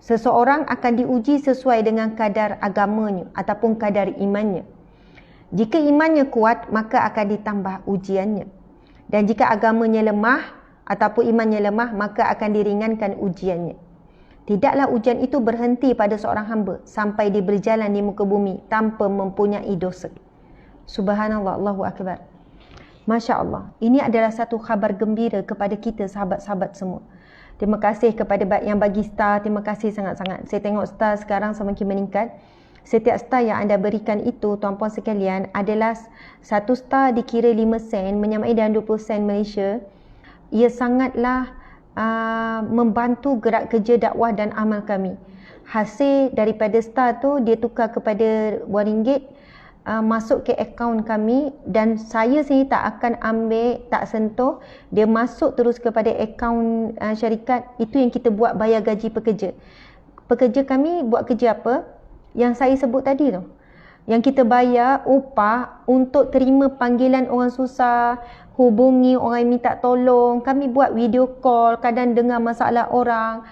Seseorang akan diuji sesuai dengan kadar agamanya ataupun kadar imannya. Jika imannya kuat, maka akan ditambah ujiannya. Dan jika agamanya lemah ataupun imannya lemah, maka akan diringankan ujiannya. Tidaklah ujian itu berhenti pada seorang hamba sampai dia berjalan di muka bumi tanpa mempunyai dosa. Subhanallah, Allahu Akbar. Masya Allah, ini adalah satu khabar gembira kepada kita sahabat-sahabat semua. Terima kasih kepada yang bagi star, terima kasih sangat-sangat. Saya tengok star sekarang semakin meningkat. Setiap star yang anda berikan itu, tuan-puan sekalian, adalah satu star dikira 5 sen, menyamai dengan 20 sen Malaysia. Ia sangatlah membantu gerak kerja dakwah dan amal kami. Hasil daripada star tu dia tukar kepada RM1, masuk ke akaun kami, dan saya sendiri tak akan ambil, tak sentuh. Dia masuk terus kepada akaun syarikat. Itu yang kita buat bayar gaji pekerja. Pekerja kami buat kerja apa? Yang saya sebut tadi tu. Yang kita bayar upah untuk terima panggilan orang susah, hubungi orang yang minta tolong. Kami buat video call, kadang dengar masalah orang,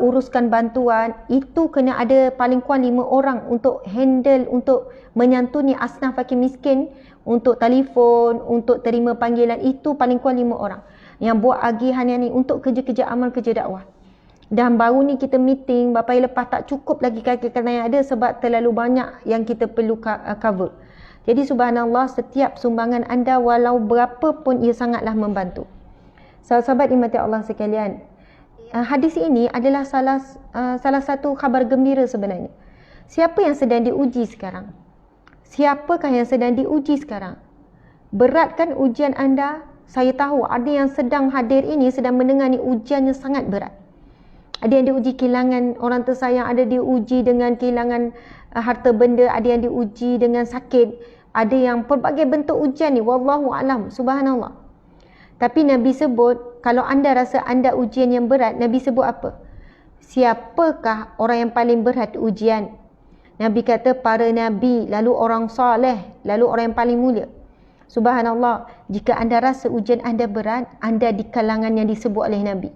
uruskan bantuan. Itu kena ada paling kurang 5 orang untuk handle, untuk menyantuni asnaf fakir miskin, untuk telefon, untuk terima panggilan. Itu paling kurang 5 orang yang buat agihan yang ni untuk kerja-kerja amal, kerja dakwah. Dan baru ni kita meeting, beberapa hari lepas tak cukup lagi kaki-kaki yang ada sebab terlalu banyak yang kita perlu cover. Jadi subhanallah, setiap sumbangan anda walau berapa pun ia sangatlah membantu. Sahabat-sahabat dimati Allah sekalian, hadis ini adalah salah satu khabar gembira sebenarnya. Siapa yang sedang diuji sekarang? Siapakah yang sedang diuji sekarang? Berat kan ujian anda? Saya tahu ada yang sedang hadir ini sedang mendengar ni, ujiannya sangat berat. Ada yang diuji kehilangan orang tersayang, ada diuji dengan kehilangan harta benda, ada yang diuji dengan sakit, ada yang pelbagai bentuk ujian ni, wallahu alam, subhanallah. Tapi Nabi sebut, kalau anda rasa anda ujian yang berat, Nabi sebut apa? Siapakah orang yang paling berat ujian? Nabi kata para Nabi, lalu orang soleh, lalu orang yang paling mulia. Subhanallah, jika anda rasa ujian anda berat, anda di kalangan yang disebut oleh Nabi.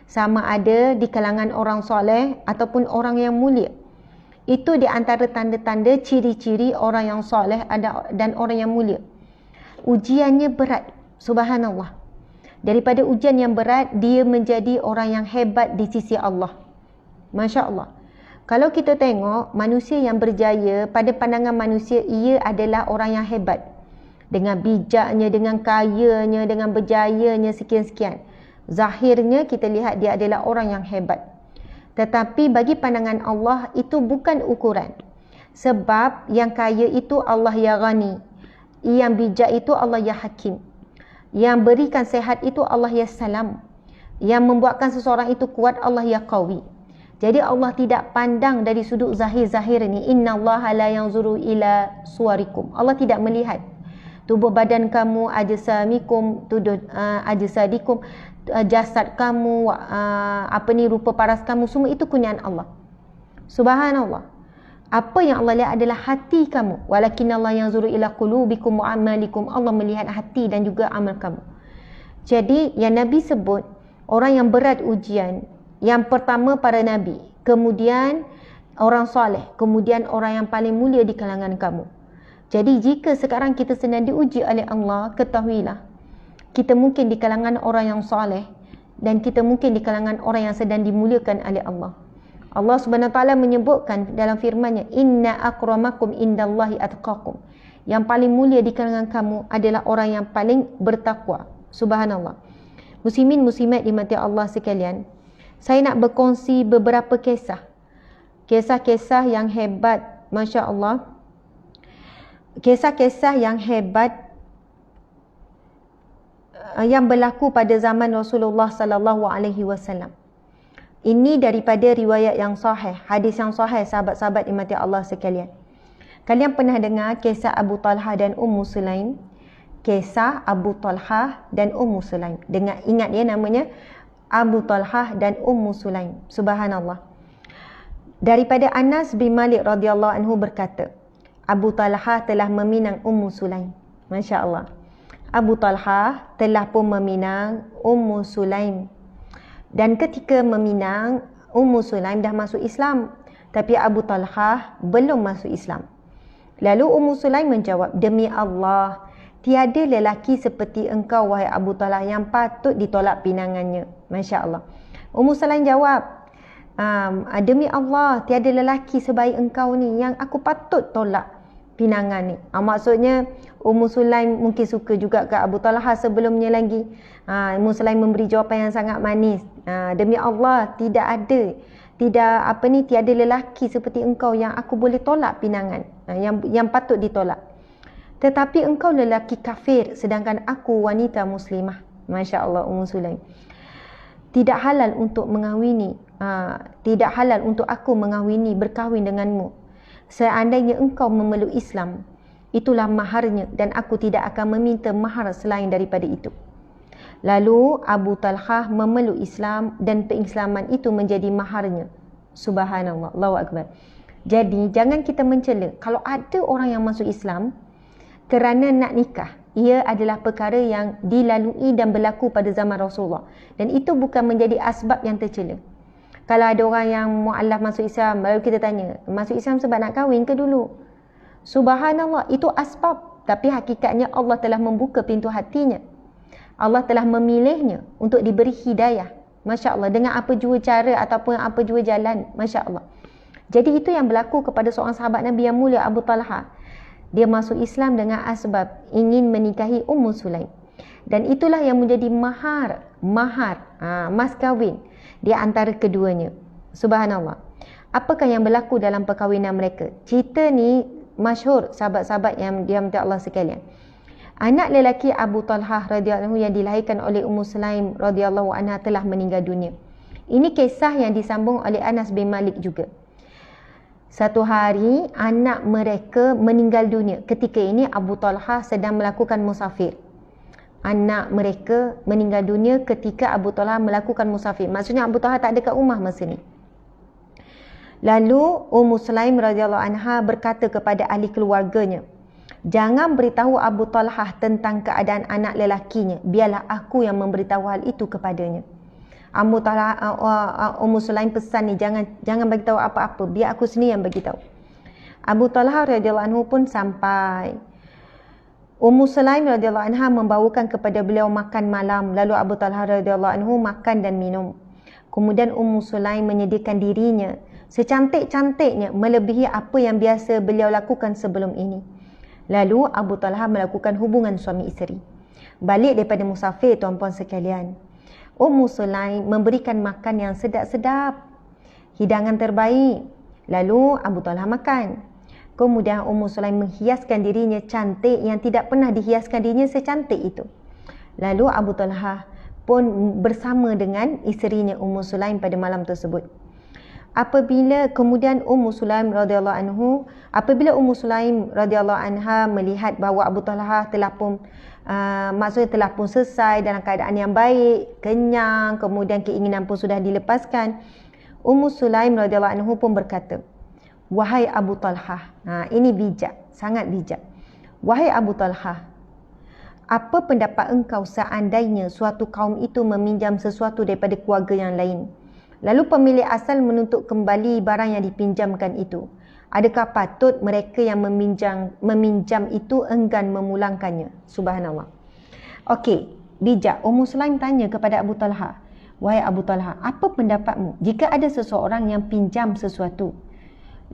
Sama ada di kalangan orang soleh ataupun orang yang mulia. Itu di antara tanda-tanda ciri-ciri orang yang soleh dan orang yang mulia. Ujiannya berat, subhanallah. Daripada ujian yang berat, dia menjadi orang yang hebat di sisi Allah. Masya Allah. Kalau kita tengok manusia yang berjaya, pada pandangan manusia ia adalah orang yang hebat. Dengan bijaknya, dengan kayanya, dengan berjayanya sekian-sekian. Zahirnya kita lihat dia adalah orang yang hebat. Tetapi bagi pandangan Allah itu bukan ukuran. Sebab yang kaya itu Allah ya Ghani. Yang bijak itu Allah ya Hakim. Yang berikan sehat itu Allah ya Salam. Yang membuatkan seseorang itu kuat Allah ya Qawi. Jadi Allah tidak pandang dari sudut zahir-zahir ni. Inna Allah la yanzuru ila suwarikum. Allah tidak melihat tubuh badan kamu, ajsamikum, ajsadikum, jasad kamu, rupa paras kamu, semua itu kurniaan Allah. Subhanallah. Apa yang Allah lihat adalah hati kamu. Walakin Allah yanzuru ila qulubikum wa amalikum. Allah melihat hati dan juga amal kamu. Jadi yang Nabi sebut, orang yang berat ujian, yang pertama para Nabi, kemudian orang soleh, kemudian orang yang paling mulia di kalangan kamu. Jadi jika sekarang kita sedang diuji oleh Allah, ketahuilah kita mungkin di kalangan orang yang soleh dan kita mungkin di kalangan orang yang sedang dimuliakan oleh Allah. Allah Subhanahu Wa Taala menyebutkan dalam firman-Nya, Inna akramakum indallahi atqakum. Yang paling mulia di kalangan kamu adalah orang yang paling bertakwa. Subhanallah. Muslimin muslimat dimati Allah sekalian, saya nak berkongsi beberapa kisah. Kisah-kisah yang hebat, Masya Allah. Kisah-kisah yang hebat yang berlaku pada zaman Rasulullah sallallahu alaihi wasallam. Ini daripada riwayat yang sahih, hadis yang sahih, sahabat-sahabat dimati Allah sekalian. Kalian pernah dengar kisah Abu Talha dan Ummu Sulaim? Kisah Abu Talha dan Ummu Sulaim. Ingat ya namanya Abu Talha dan Ummu Sulaim. Subhanallah. Daripada Anas bin Malik radhiyallahu anhu berkata, Abu Talha telah meminang Ummu Sulaim. Masya Allah. Abu Talha telah pun meminang Ummu Sulaim. Dan ketika meminang, Ummu Sulaim dah masuk Islam. Tapi Abu Talha belum masuk Islam. Lalu Ummu Sulaim menjawab, demi Allah, tiada lelaki seperti engkau wahai Abu Talha yang patut ditolak pinangannya. Masya Allah. Ummu Sulaim jawab, demi Allah, tiada lelaki sebaik engkau ni yang aku patut tolak pinangan ni. Maksudnya Ummu Sulaim mungkin suka juga ke Abu Talha sebelumnya lagi. Ummu Sulaim memberi jawapan yang sangat manis. Demi Allah, tiada lelaki seperti engkau yang aku boleh tolak pinangan, yang patut ditolak. Tetapi engkau lelaki kafir sedangkan aku wanita muslimah. Masya Allah, Ummu Sulaim. Tidak halal untuk mengahwini, tidak halal untuk aku mengahwini, berkahwin denganmu. Seandainya engkau memeluk Islam, itulah maharnya dan aku tidak akan meminta mahar selain daripada itu. Lalu Abu Talhah memeluk Islam dan pengislaman itu menjadi maharnya. Subhanallah, Allahu Akbar. Jadi jangan kita mencela kalau ada orang yang masuk Islam kerana nak nikah. Ia adalah perkara yang dilalui dan berlaku pada zaman Rasulullah. Dan itu bukan menjadi asbab yang tercela. Kalau ada orang yang mu'alaf masuk Islam, lalu kita tanya, masuk Islam sebab nak kahwin ke dulu? Subhanallah, itu asbab. Tapi hakikatnya Allah telah membuka pintu hatinya. Allah telah memilihnya untuk diberi hidayah. Masya Allah, dengan apa jua cara ataupun apa jua jalan. Masya Allah. Jadi itu yang berlaku kepada seorang sahabat Nabi yang mulia, Abu Talhah. Dia masuk Islam dengan asbab ingin menikahi Ummu Sulaim. Dan itulah yang menjadi mahar, mas kahwin di antara keduanya. Subhanallah. Apakah yang berlaku dalam perkahwinan mereka? Cerita ni masyhur sahabat-sahabat yang dirahmati Allah sekalian. Anak lelaki Abu Talhah radhiyallahu anhu yang dilahirkan oleh Ummu Sulaim radhiyallahu anha telah meninggal dunia. Ini kisah yang disambung oleh Anas bin Malik juga. Satu hari anak mereka meninggal dunia. Ketika ini Abu Talhah sedang melakukan musafir. Anak mereka meninggal dunia ketika Abu Talhah melakukan musafir. Maksudnya Abu Talhah tak ada kat rumah masa ni. Lalu Ummu Sulaim radhiyallahu anha berkata kepada ahli keluarganya, jangan beritahu Abu Talhah tentang keadaan anak lelakinya. Biarlah aku yang memberitahu hal itu kepadanya. Abu Talhah, Ummu Sulaim pesan ni, jangan bagi tahu apa-apa, biar aku sendiri yang bagi tahu. Abu Talhah radhiyallahu anhu pun sampai. Ummu Sulaim radhiyallahu anha membawakan kepada beliau makan malam, lalu Abu Talhah radhiyallahu anhu makan dan minum. Kemudian Ummu Sulaim menyediakan dirinya secantik-cantiknya melebihi apa yang biasa beliau lakukan sebelum ini. Lalu Abu Talhah melakukan hubungan suami isteri. Balik daripada musafir, tuan-puan sekalian, Ummu Sulaim memberikan makan yang sedap-sedap, hidangan terbaik. Lalu Abu Talhah makan. Kemudian Ummu Sulaim menghiaskan dirinya cantik yang tidak pernah dihiaskan dirinya secantik itu. Lalu Abu Talhah pun bersama dengan isterinya Ummu Sulaim pada malam tersebut. Apabila Ummu Sulaim radhiyallahu anha melihat bahawa Abu Talhah telah pun telah pun selesai dalam keadaan yang baik, kenyang, kemudian keinginan pun sudah dilepaskan, Ummu Sulaim radhiyallahu anhu pun berkata, wahai Abu Talhah, ini bijak, sangat bijak. Wahai Abu Talhah, apa pendapat engkau seandainya suatu kaum itu meminjam sesuatu daripada keluarga yang lain, lalu pemilik asal menuntut kembali barang yang dipinjamkan itu? Adakah patut mereka yang meminjam itu enggan memulangkannya? Subhanallah. Okey, bijak. Ummu Sulaim tanya kepada Abu Talhah, wahai Abu Talhah, apa pendapatmu jika ada seseorang yang pinjam sesuatu,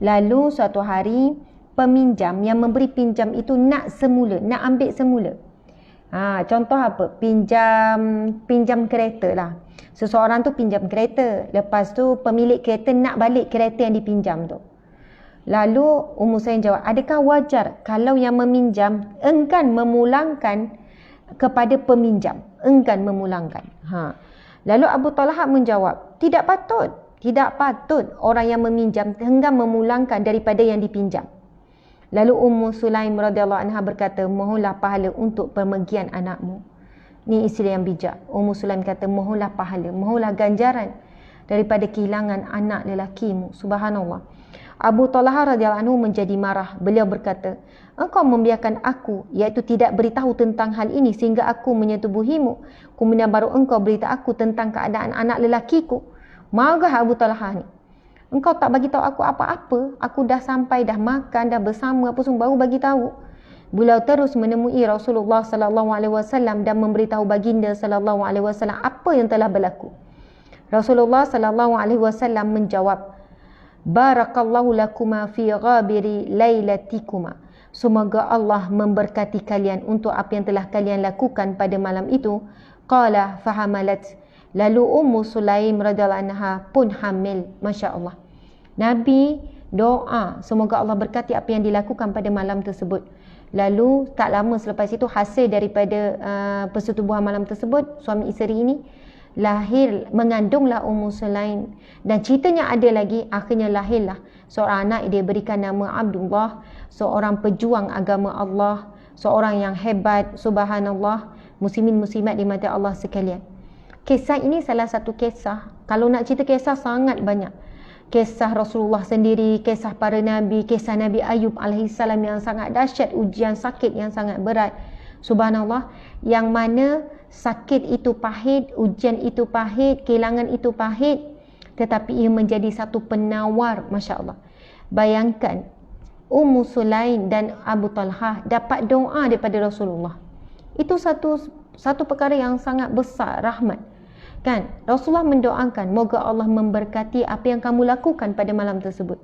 lalu suatu hari peminjam yang memberi pinjam itu nak ambil semula. Contoh apa? Pinjam kereta lah. Seseorang tu pinjam kereta, lepas tu pemilik kereta nak balik kereta yang dipinjam tu. Lalu Ummu Sulaim jawab, adakah wajar kalau yang meminjam enggan memulangkan kepada peminjam? Enggan memulangkan. Lalu Abu Talhah menjawab, tidak patut orang yang meminjam enggan memulangkan daripada yang dipinjam. Lalu Ummu Sulaim radhiyallahu anha berkata, mohonlah pahala untuk pemergian anakmu. Ni isteri yang bijak. Ummu Sulaim kata, mohonlah pahala, mohonlah ganjaran daripada kehilangan anak lelakimu. Subhanallah. Abu Talhah radhiyallahu anhu menjadi marah. Beliau berkata, engkau membiarkan aku, iaitu tidak beritahu tentang hal ini sehingga aku menyetubuhimu. Kemudian baru engkau beritahu aku tentang keadaan anak lelakiku. Marah Abu Talhah ni. Engkau tak bagi tahu aku apa-apa. Aku dah sampai, dah makan, dah bersama apa semua, baru bagi tahu. Beliau terus menemui Rasulullah sallallahu alaihi wasallam dan memberitahu baginda sallallahu alaihi wasallam apa yang telah berlaku. Rasulullah sallallahu alaihi wasallam menjawab, barakallahu lakuma fi ghabiri lailatikuma. Semoga Allah memberkati kalian untuk apa yang telah kalian lakukan pada malam itu. Qala fahamalat. Lalu Ummu Sulaim radhiyallahu anha pun hamil. Masya-Allah. Nabi doa semoga Allah berkati apa yang dilakukan pada malam tersebut. Lalu tak lama selepas itu, hasil daripada persetubuhan malam tersebut, suami isteri ini lahir, mengandunglah Ummu Sulaim. Dan ceritanya ada lagi, akhirnya lahirlah seorang anak, dia berikan nama Abdullah, seorang pejuang agama Allah, seorang yang hebat, subhanallah, muslimin muslimat di mata Allah sekalian. Kisah ini salah satu kisah, kalau nak cerita kisah sangat banyak. Kisah Rasulullah sendiri, kisah para Nabi, kisah Nabi Ayub alaihissalam yang sangat dahsyat, ujian sakit yang sangat berat. Subhanallah, yang mana sakit itu pahit, ujian itu pahit, kehilangan itu pahit, tetapi ia menjadi satu penawar, Masya Allah. Bayangkan, Ummu Sulaim dan Abu Talhah dapat doa daripada Rasulullah. Itu satu perkara yang sangat besar, rahmat. Kan? Rasulullah mendoakan, moga Allah memberkati apa yang kamu lakukan pada malam tersebut.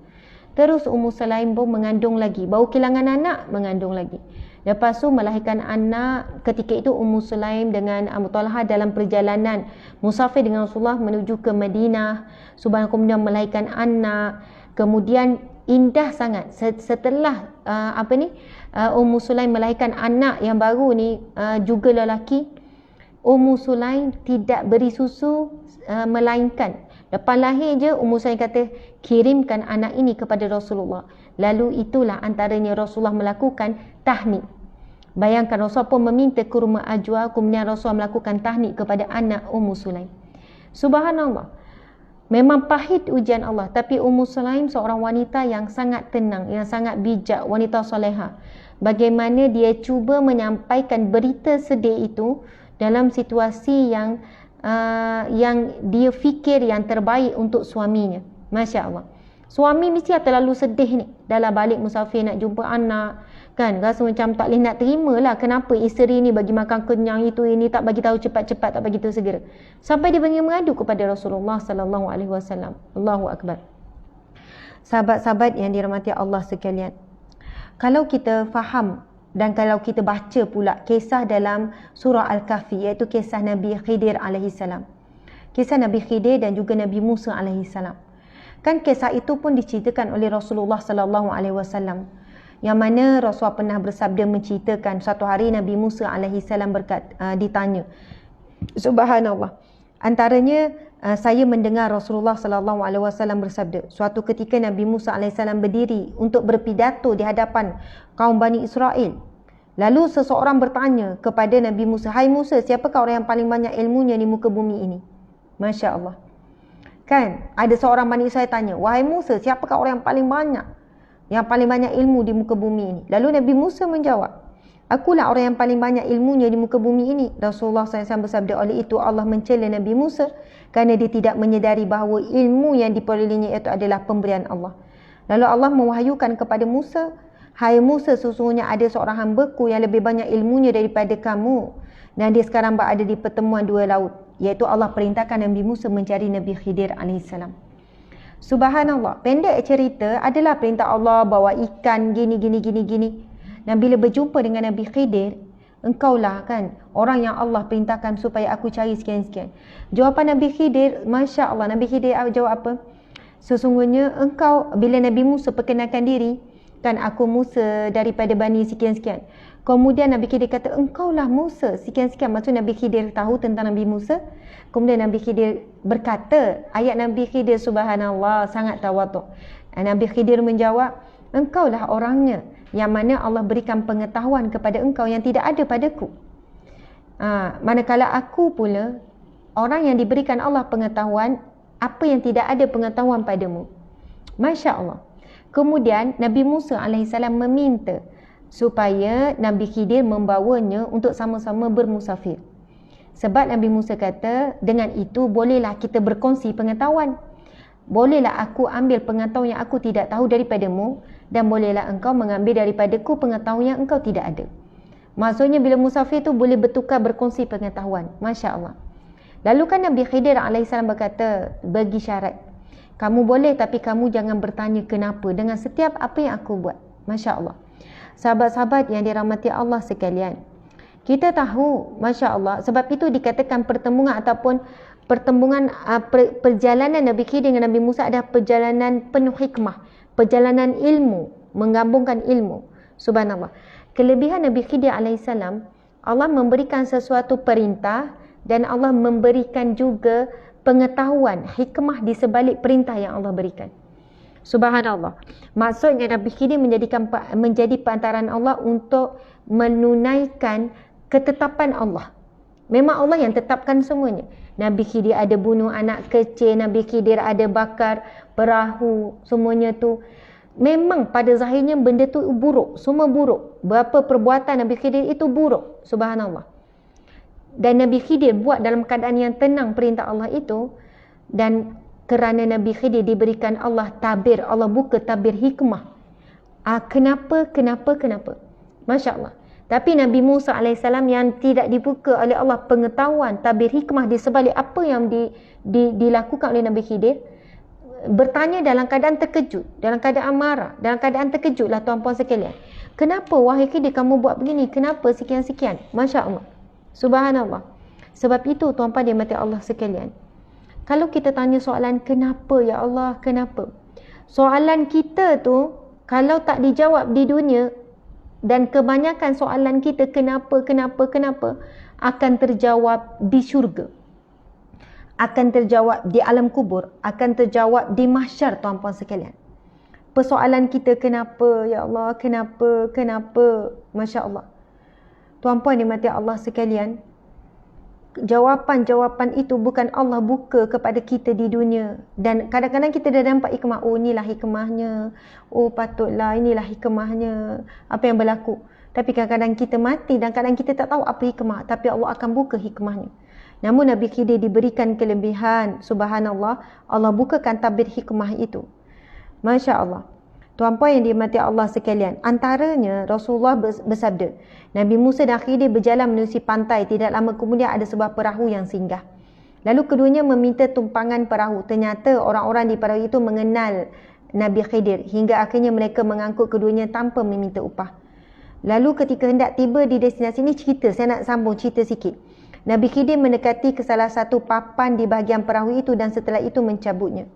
Terus Ummu Sulaim pun mengandung lagi, baru kehilangan anak, mengandung lagi. Lepas tu melahirkan anak. Ketika itu Ummu Sulaim dengan Abu Talhah dalam perjalanan musafir dengan Rasulullah menuju ke Madinah. Subhanallah, kemudian melahirkan anak. Kemudian indah sangat setelah Ummu Sulaim melahirkan anak yang baru ni, juga lelaki. Ummu Sulaim tidak beri susu, melainkan lepas lahir je Ummu Sulaim kata, kirimkan anak ini kepada Rasulullah. Lalu itulah antaranya Rasulullah melakukan tahnik. Bayangkan, Rasulullah pun meminta kurma ajwa, kemudian Rasulullah melakukan tahnik kepada anak Ummu Sulaim. Subhanallah, memang pahit ujian Allah, tapi Ummu Sulaim seorang wanita yang sangat tenang, yang sangat bijak, wanita soleha. Bagaimana dia cuba menyampaikan berita sedih itu dalam situasi yang dia fikir yang terbaik untuk suaminya. Masya Allah. Suami mesti terlalu sedih ni, dalam balik musafir nak jumpa anak, kan, rasa macam tak boleh nak terima lah, kenapa isteri ni bagi makan kenyang, itu ini tak bagi tahu cepat-cepat, tak bagi tahu segera, sampai dia pergi mengadu kepada Rasulullah sallallahu alaihi wasallam. Allahu akbar. Sahabat-sahabat yang dirahmati Allah sekalian, kalau kita faham dan kalau kita baca pula kisah dalam surah Al-Kahfi, iaitu kisah Nabi Khidir alaihi salam, kisah Nabi Khidir dan juga Nabi Musa alaihi salam. Kan kisah itu pun diceritakan oleh Rasulullah sallallahu alaihi wasallam, yang mana Rasulullah pernah bersabda menceritakan suatu hari Nabi Musa alaihi salam ditanya. Subhanallah. Antaranya saya mendengar Rasulullah sallallahu alaihi wasallam bersabda, suatu ketika Nabi Musa alaihi salam berdiri untuk berpidato di hadapan kaum Bani Israel. Lalu seseorang bertanya kepada Nabi Musa, "Hai Musa, siapakah orang yang paling banyak ilmunya di muka bumi ini?" Masya Allah. Kan, ada seorang Bani Israel tanya, "Wahai Musa, siapakah orang yang paling banyak ilmu di muka bumi ini?" Lalu Nabi Musa menjawab, "Akulah orang yang paling banyak ilmunya di muka bumi ini." Rasulullah SAW bersabda, oleh itu Allah mencela Nabi Musa kerana dia tidak menyedari bahawa ilmu yang diperolehinya itu adalah pemberian Allah. Lalu Allah mewahyukan kepada Musa, "Hai Musa, sesungguhnya ada seorang hamba-Ku yang lebih banyak ilmunya daripada kamu, dan dia sekarang berada di pertemuan dua laut." Iaitu Allah perintahkan Nabi Musa mencari Nabi Khidir AS. Subhanallah, pendek cerita adalah perintah Allah bawa ikan gini. Dan bila berjumpa dengan Nabi Khidir, "Engkaulah kan orang yang Allah perintahkan supaya aku cari sekian-sekian." Jawapan Nabi Khidir, Masya Allah, Nabi Khidir jawab apa? "Sesungguhnya engkau," bila Nabi Musa perkenalkan diri, kan, "Aku Musa daripada Bani sekian-sekian." Kemudian Nabi Khidir kata, "Engkaulah Musa sekian-sekian." Maksud Nabi Khidir tahu tentang Nabi Musa. Kemudian Nabi Khidir berkata, ayat Nabi Khidir subhanallah sangat tawaduk. Nabi Khidir menjawab, "Engkaulah orangnya yang mana Allah berikan pengetahuan kepada engkau yang tidak ada padaku. Manakala aku pula orang yang diberikan Allah pengetahuan apa yang tidak ada pengetahuan padamu." Masya Allah. Kemudian Nabi Musa alaihissalam meminta supaya Nabi Khidir membawanya untuk sama-sama bermusafir. Sebab Nabi Musa kata, dengan itu bolehlah kita berkongsi pengetahuan. Bolehlah aku ambil pengetahuan yang aku tidak tahu daripadamu, dan bolehlah engkau mengambil daripadaku pengetahuan yang engkau tidak ada. Maksudnya bila musafir tu boleh bertukar berkongsi pengetahuan. Masya Allah. Lalu kan Nabi Khidir alaihissalam berkata, bagi syarat, "Kamu boleh tapi kamu jangan bertanya kenapa dengan setiap apa yang aku buat." Masya Allah. Sahabat-sahabat yang dirahmati Allah sekalian, kita tahu, Masya Allah, sebab itu dikatakan pertembungan ataupun perjalanan Nabi Khidir dengan Nabi Musa adalah perjalanan penuh hikmah, perjalanan ilmu, menggabungkan ilmu. Subhanallah. Kelebihan Nabi Khidir alaihissalam, Allah memberikan sesuatu perintah dan Allah memberikan juga pengetahuan, hikmah di sebalik perintah yang Allah berikan. Subhanallah. Maksudnya Nabi Khidir menjadi perantaran Allah untuk menunaikan ketetapan Allah. Memang Allah yang tetapkan semuanya. Nabi Khidir ada bunuh anak kecil, Nabi Khidir ada bakar perahu, semuanya tu memang pada zahirnya benda tu buruk, semua buruk. Berapa perbuatan Nabi Khidir itu buruk. Subhanallah. Dan Nabi Khidir buat dalam keadaan yang tenang perintah Allah itu, dan kerana Nabi Khidir diberikan Allah tabir, Allah buka tabir hikmah. Kenapa? Masya Allah. Tapi Nabi Musa AS yang tidak dibuka oleh Allah pengetahuan, tabir hikmah di sebalik apa yang dilakukan oleh Nabi Khidir, bertanya dalam keadaan terkejut, dalam keadaan marah, dalam keadaan terkejutlah tuan-puan sekalian. Kenapa wahai Khidir kamu buat begini? Kenapa sekian-sekian? Masya Allah. Subhanallah. Sebab itu tuan-puan dimati Allah sekalian, kalau kita tanya soalan kenapa ya Allah, kenapa? Soalan kita tu kalau tak dijawab di dunia, dan kebanyakan soalan kita kenapa akan terjawab di syurga, akan terjawab di alam kubur, akan terjawab di mahsyar tuan-puan sekalian. Persoalan kita kenapa ya Allah, kenapa, Masya Allah. Tuan-puan dimati Allah sekalian, jawapan-jawapan itu bukan Allah buka kepada kita di dunia, dan kadang-kadang kita dah nampak hikmah, oh inilah hikmahnya, oh patutlah inilah hikmahnya apa yang berlaku. Tapi kadang-kadang kita mati dan kadang kita tak tahu apa hikmah, tapi Allah akan buka hikmahnya. Namun Nabi Khidir diberikan kelebihan, subhanallah, Allah bukakan tabir hikmah itu. Masya Allah. Tuan-puan yang dirahmati Allah sekalian, antaranya Rasulullah bersabda, Nabi Musa dan Khidir berjalan menerusi pantai, tidak lama kemudian ada sebuah perahu yang singgah. Lalu keduanya meminta tumpangan perahu. Ternyata orang-orang di perahu itu mengenal Nabi Khidir, hingga akhirnya mereka mengangkut keduanya tanpa meminta upah. Lalu ketika hendak tiba di destinasi ini, saya nak sambung cerita sikit. Nabi Khidir mendekati ke salah satu papan di bahagian perahu itu dan setelah itu mencabutnya.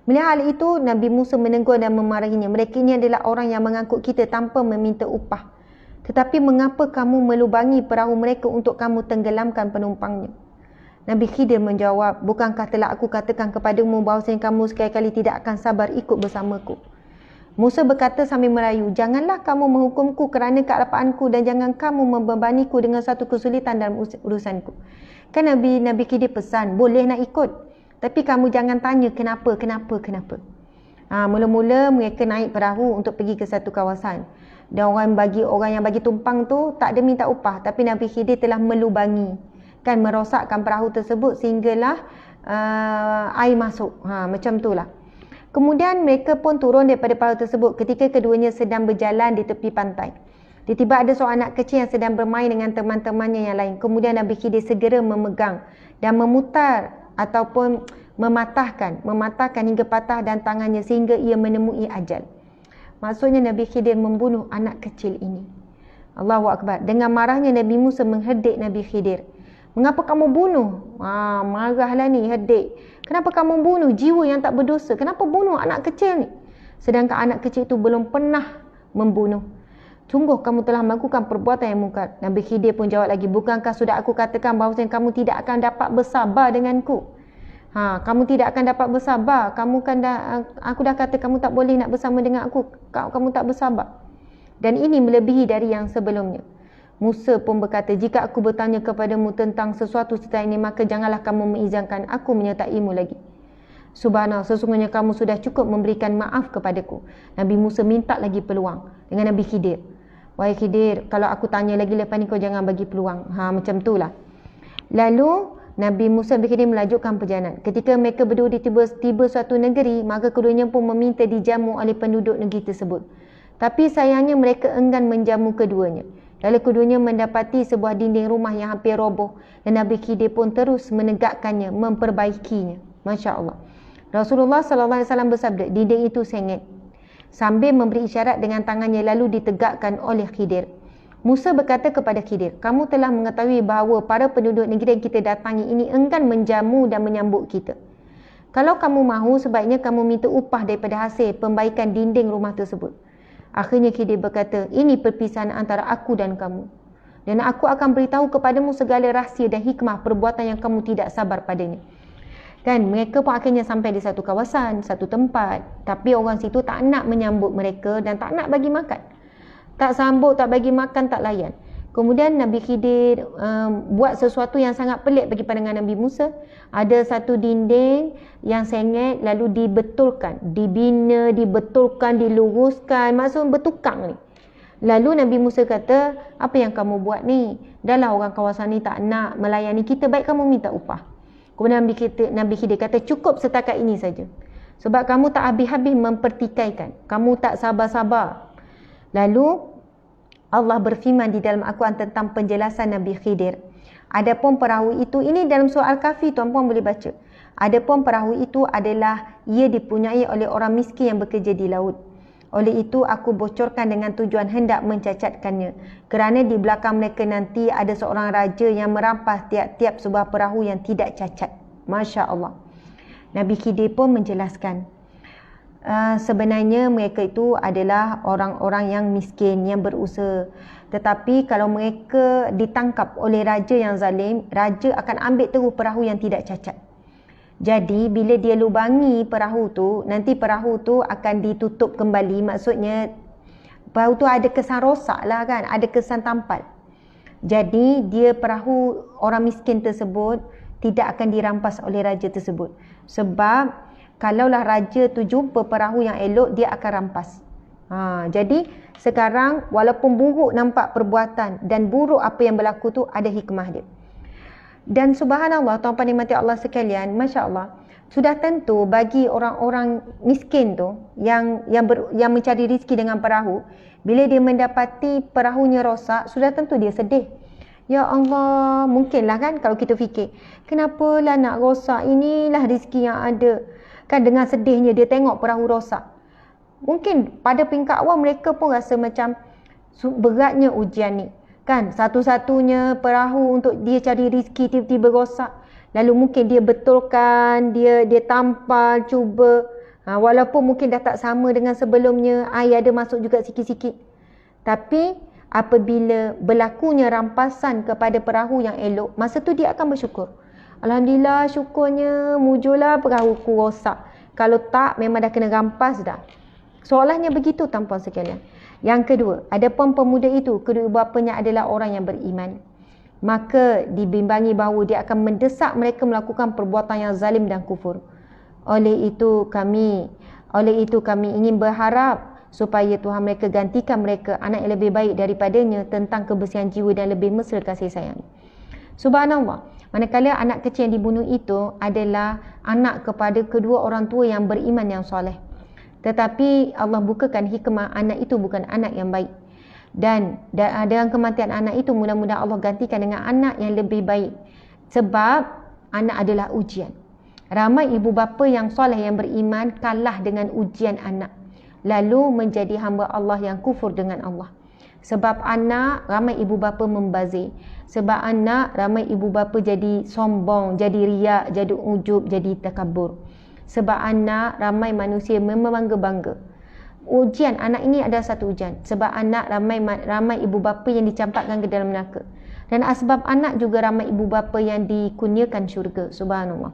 Melihat hal itu, Nabi Musa menegur dan memarahinya. Mereka ini adalah orang yang mengangkut kita tanpa meminta upah. Tetapi mengapa kamu melubangi perahu mereka untuk kamu tenggelamkan penumpangnya? Nabi Khidir menjawab, bukankah telah aku katakan kepadamu bahawasanya kamu sekali-kali tidak akan sabar ikut bersamaku? Musa berkata sambil merayu, janganlah kamu menghukumku kerana kealapaanku dan jangan kamu membebaniku dengan satu kesulitan dalam urusanku. Kan Nabi Khidir pesan, boleh nak ikut, tapi kamu jangan tanya kenapa. Mula-mula mereka naik perahu untuk pergi ke satu kawasan. Dan orang yang bagi tumpang tu tak ada minta upah, tapi Nabi Khidir telah melubangi, kan, merosakkan perahu tersebut sehinggalah air masuk. Macam itulah. Kemudian mereka pun turun daripada perahu tersebut ketika keduanya sedang berjalan di tepi pantai. Tiba-tiba ada seorang anak kecil yang sedang bermain dengan teman-temannya yang lain. Kemudian Nabi Khidir segera memegang dan memutar ataupun mematahkan hingga patah dan tangannya sehingga ia menemui ajal. Maksudnya Nabi Khidir membunuh anak kecil ini. Allahu Akbar. Dengan marahnya Nabi Musa mengherdik Nabi Khidir. Mengapa kamu bunuh? Marahlah ni, herdik. Kenapa kamu bunuh jiwa yang tak berdosa? Kenapa bunuh anak kecil ni? Sedangkan anak kecil itu belum pernah membunuh. Sungguh kamu telah melakukan perbuatan yang mungkar. Nabi Khidir pun jawab lagi, bukankah sudah aku katakan bahawa kamu tidak akan dapat bersabar denganku? Kamu tidak akan dapat bersabar. Aku dah kata kamu tak boleh nak bersama dengan aku. Kamu tak bersabar. Dan ini melebihi dari yang sebelumnya. Musa pun berkata, jika aku bertanya kepadamu tentang sesuatu setelah ini, maka janganlah kamu mengizinkan aku menyertaimu lagi. Subhanallah, sesungguhnya kamu sudah cukup memberikan maaf kepadaku. Nabi Musa minta lagi peluang dengan Nabi Khidir. Wahai Khidir, kalau aku tanya lagi lepas ni kau jangan bagi peluang. Macam itulah. Lalu Nabi Musa dan Khidir melanjutkan perjalanan. Ketika mereka berdua tiba suatu negeri, maka keduanya pun meminta dijamu oleh penduduk negeri tersebut. Tapi sayangnya mereka enggan menjamu keduanya. Lalu keduanya mendapati sebuah dinding rumah yang hampir roboh dan Nabi Khidir pun terus menegakkannya, memperbaikinya. Masya Allah. Rasulullah SAW bersabda, dinding itu sengit, sambil memberi isyarat dengan tangannya, lalu ditegakkan oleh Khidir. Musa berkata kepada Khidir, kamu telah mengetahui bahawa para penduduk negeri yang kita datangi ini enggan menjamu dan menyambut kita. Kalau kamu mahu, sebaiknya kamu minta upah daripada hasil pembaikan dinding rumah tersebut. Akhirnya Khidir berkata, ini perpisahan antara aku dan kamu. Dan aku akan beritahu kepadamu segala rahsia dan hikmah perbuatan yang kamu tidak sabar padanya. Kan, mereka pun akhirnya sampai di satu kawasan, satu tempat. Tapi orang situ tak nak menyambut mereka dan tak nak bagi makan. Tak sambut, tak bagi makan, tak layan. Kemudian Nabi Khidir buat sesuatu yang sangat pelik bagi pandangan Nabi Musa. Ada satu dinding yang sengit lalu dibetulkan, dibina, dibetulkan, diluruskan, maksud bertukang ni. Lalu Nabi Musa kata, apa yang kamu buat ni? Dahlah orang kawasan ni tak nak melayani kita, baik kamu minta upah. Kemudian Nabi Khidir kata, cukup setakat ini saja. Sebab kamu tak habis-habis mempertikaikan, kamu tak sabar-sabar. Lalu Allah berfirman di dalam Al-Quran tentang penjelasan Nabi Khidir. Adapun perahu itu, ini dalam surah Al-Kahfi, tuan-puan boleh baca. Adapun perahu itu adalah ia dipunyai oleh orang miskin yang bekerja di laut. Oleh itu aku bocorkan dengan tujuan hendak mencacatkannya. Kerana di belakang mereka nanti ada seorang raja yang merampas tiap-tiap sebuah perahu yang tidak cacat. Masya Allah. Nabi Khidir pun menjelaskan. Sebenarnya mereka itu adalah orang-orang yang miskin, yang berusaha. Tetapi kalau mereka ditangkap oleh raja yang zalim, raja akan ambil terus perahu yang tidak cacat. Jadi bila dia lubangi perahu tu, nanti perahu tu akan ditutup kembali. Maksudnya perahu tu ada kesan rosak lah kan, ada kesan tampal. Jadi dia perahu orang miskin tersebut tidak akan dirampas oleh raja tersebut. Sebab kalaulah raja tu jumpa perahu yang elok, dia akan rampas. Jadi sekarang walaupun buruk nampak perbuatan dan buruk apa yang berlaku tu, ada hikmah dia. Dan subhanallah, tuan-tuan dimati Allah sekalian, Masya Allah, sudah tentu bagi orang-orang miskin tu yang mencari rezeki dengan perahu, bila dia mendapati perahunya rosak, sudah tentu dia sedih. Ya Allah, mungkinlah kan kalau kita fikir, kenapalah nak rosak, inilah rezeki yang ada. Kan dengan sedihnya dia tengok perahu rosak. Mungkin pada peringkat awal mereka pun rasa macam beratnya ujian ni. Kan satu-satunya perahu untuk dia cari rezeki tiba-tiba rosak. Lalu mungkin dia betulkan, dia tampal, cuba. Walaupun mungkin dah tak sama dengan sebelumnya, air ada masuk juga sikit-sikit. Tapi apabila berlakunya rampasan kepada perahu yang elok, masa tu dia akan bersyukur. Alhamdulillah, syukurnya mujurlah perahuku rosak. Kalau tak, memang dah kena rampas dah. Seolahnya begitu, tuan-puan sekalian. Yang kedua, adapun pemuda itu, kedua bapanya adalah orang yang beriman. Maka dibimbangi bahawa dia akan mendesak mereka melakukan perbuatan yang zalim dan kufur. Oleh itu kami ingin berharap supaya Tuhan mereka gantikan mereka anak yang lebih baik daripadanya tentang kebersihan jiwa dan lebih mesra kasih sayang. Subhanallah. Manakala anak kecil yang dibunuh itu adalah anak kepada kedua orang tua yang beriman yang soleh. Tetapi Allah bukakan hikmah, anak itu bukan anak yang baik. Dan dengan kematian anak itu, mudah-mudahan Allah gantikan dengan anak yang lebih baik. Sebab anak adalah ujian. Ramai ibu bapa yang soleh yang beriman kalah dengan ujian anak, lalu menjadi hamba Allah yang kufur dengan Allah. Sebab anak, ramai ibu bapa membazir. Sebab anak, ramai ibu bapa jadi sombong, jadi riak, jadi ujub, jadi takabur. Sebab anak, ramai manusia membangga-bangga. Ujian anak ini adalah satu ujian. Sebab anak, ramai ibu bapa yang dicampakkan ke dalam neraka. Dan asbab anak juga ramai ibu bapa yang dikurniakan syurga. Subhanallah.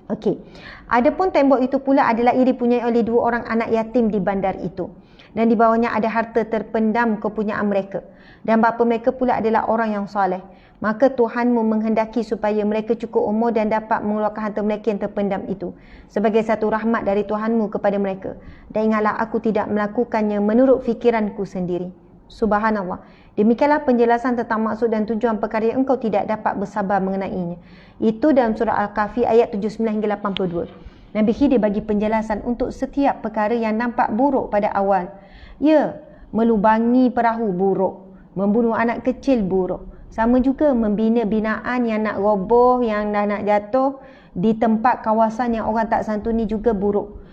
Okey. Adapun tembok itu pula adalah ia dipunyai oleh dua orang anak yatim di bandar itu. Dan di bawahnya ada harta terpendam kepunyaan mereka. Dan bapa mereka pula adalah orang yang soleh. Maka Tuhanmu menghendaki supaya mereka cukup umur dan dapat mengeluarkan harta mereka yang terpendam itu. Sebagai satu rahmat dari Tuhanmu kepada mereka. Dan ingatlah aku tidak melakukannya menurut fikiranku sendiri. Subhanallah. Demikianlah penjelasan tentang maksud dan tujuan perkara yang engkau tidak dapat bersabar mengenainya. Itu dalam surah Al-Kahfi ayat 79 hingga 82. Nabi Khidir bagi penjelasan untuk setiap perkara yang nampak buruk pada awal. Ya, melubangi perahu buruk, membunuh anak kecil buruk. Sama juga membina binaan yang nak roboh, yang dah nak jatuh di tempat kawasan yang orang tak santuni juga buruk.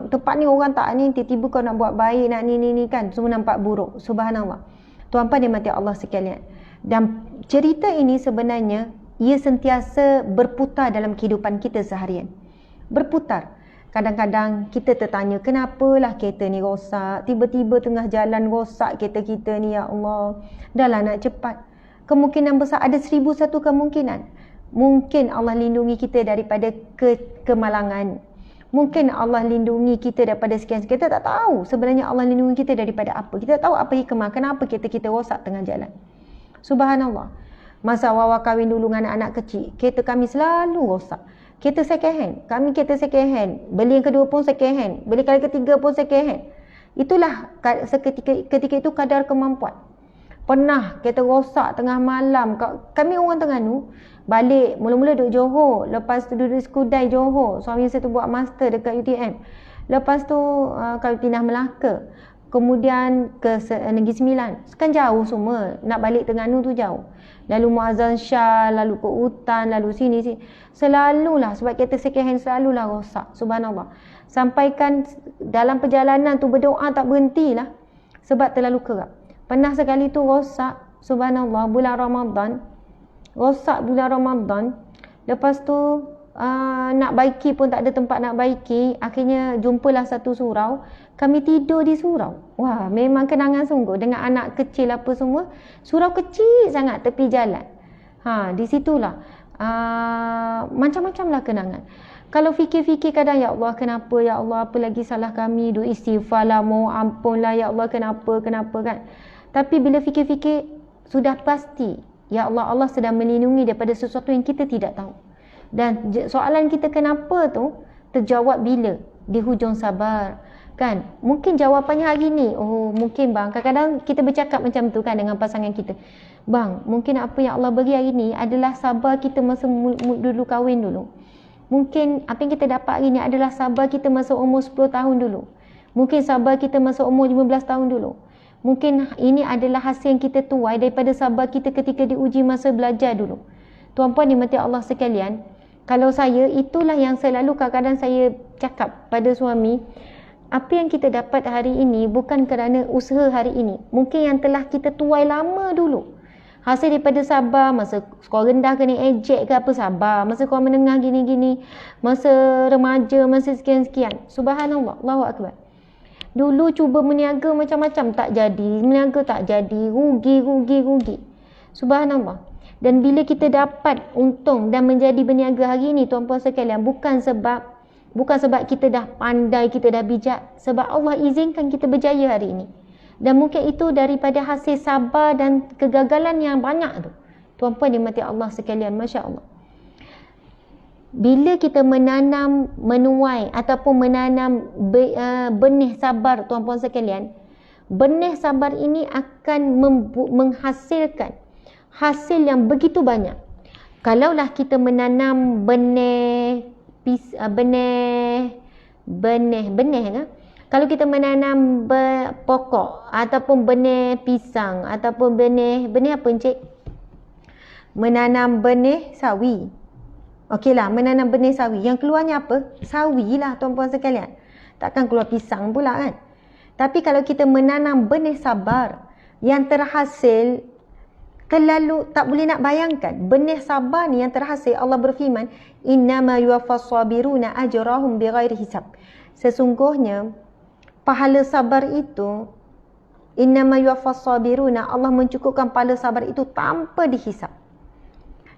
Tempat ni orang tak ni, tiba-tiba kau nak buat baik, nak ni kan, semua nampak buruk. Subhanallah. Tuan-tuan dimati Allah sekalian. Dan cerita ini sebenarnya ia sentiasa berputar dalam kehidupan kita seharian. Berputar. Kadang-kadang kita tertanya, kenapalah kereta ni rosak? Tiba-tiba tengah jalan rosak kereta kita ni, ya Allah. Dah lah nak cepat. Kemungkinan besar ada 1001 kemungkinan. Mungkin Allah lindungi kita daripada kemalangan. Mungkin Allah lindungi kita daripada sekian. Kita tak tahu sebenarnya Allah lindungi kita daripada apa. Kita tak tahu apa hikmah. Kenapa kereta kita rosak tengah jalan. Subhanallah. Masa awal kahwin dulu dengan anak-anak kecil, kereta kami selalu rosak. Kereta second hand. Kami kereta second hand. Beli yang kedua pun second hand. Beli kali ketiga pun second hand. Itulah ketika itu kadar kemampuan. Pernah kereta rosak tengah malam. Kami orang Terengganu. Balik, mula-mula duduk Johor. Lepas tu duduk Skudai Johor. Suami saya tu buat master dekat UTM. Lepas tu kalau Pindah Melaka. Kemudian ke Negeri Sembilan. Kan jauh semua. Nak balik Terengganu tu jauh. Lalu Muazzam Shah, lalu ke hutan, lalu sini. Selalulah, sebab kereta second hand selalulah rosak. Subhanallah. Sampaikan dalam perjalanan tu berdoa tak berhentilah. Sebab terlalu kerap. Pernah sekali tu rosak. Subhanallah, bulan Ramadan. Rosak bulan Ramadan. Lepas tu nak baiki pun tak ada tempat nak baiki. Akhirnya jumpalah satu surau. Kami tidur di surau. Wah, memang kenangan sungguh dengan anak kecil apa semua. Surau kecil sangat tepi jalan. Di situlah macam-macam lah kenangan. Kalau fikir-fikir kadang, ya Allah kenapa, ya Allah apa lagi salah kami, doa istighfar lah, mohon ampun lah, ya Allah kenapa kan. Tapi bila fikir-fikir sudah pasti, ya Allah, Allah sedang melindungi daripada sesuatu yang kita tidak tahu. Dan soalan kita kenapa tu terjawab bila? Di hujung sabar. Kan? Mungkin jawapannya hari ni, oh mungkin bang, kadang-kadang kita bercakap macam tu kan dengan pasangan kita. Bang, mungkin apa yang Allah bagi hari ni adalah sabar kita masa dulu kahwin dulu. Mungkin apa yang kita dapat hari ni adalah sabar kita masa umur 10 tahun dulu. Mungkin sabar kita masa umur 15 tahun dulu. Mungkin ini adalah hasil yang kita tuai daripada sabar kita ketika diuji masa belajar dulu. Tuan-puan dimati Allah sekalian, kalau saya, itulah yang selalu kadang-kadang saya cakap pada suami, apa yang kita dapat hari ini bukan kerana usaha hari ini. Mungkin yang telah kita tuai lama dulu. Hasil daripada sabar, masa skor rendah kena ejek ke apa, sabar. Masa skor menengah gini-gini, masa remaja, masa sekian-sekian. Subhanallah, Allahu Akbar. Dulu cuba meniaga macam-macam, tak jadi. Meniaga tak jadi, rugi. Subhanallah. Dan bila kita dapat untung dan menjadi berniaga hari ini, tuan-puan sekalian, bukan sebab kita dah pandai, kita dah bijak. Sebab Allah izinkan kita berjaya hari ini. Dan mungkin itu daripada hasil sabar dan kegagalan yang banyak tu. Tuan-puan dimati Allah sekalian, Masya Allah. Bila kita menuai ataupun menanam benih sabar, tuan-puan sekalian, benih sabar ini akan menghasilkan hasil yang begitu banyak. Kalaulah kita menanam benih kan? Kalau kita menanam pokok ataupun benih pisang ataupun benih apa encik? Menanam benih sawi. Okeylah, menanam benih sawi. Yang keluarnya apa? Sawi lah tuan-puan sekalian. Takkan keluar pisang pula kan? Tapi kalau kita menanam benih sabar, yang terhasil terlalu tak boleh nak bayangkan. Benih sabar ni yang terhasil, Allah berfirman, innama yuwaffas sabiruna ajrahum bighairi hisab. Sesungguhnya pahala sabar itu, innama yuwaffas sabiruna, Allah mencukupkan pahala sabar itu tanpa dihisap.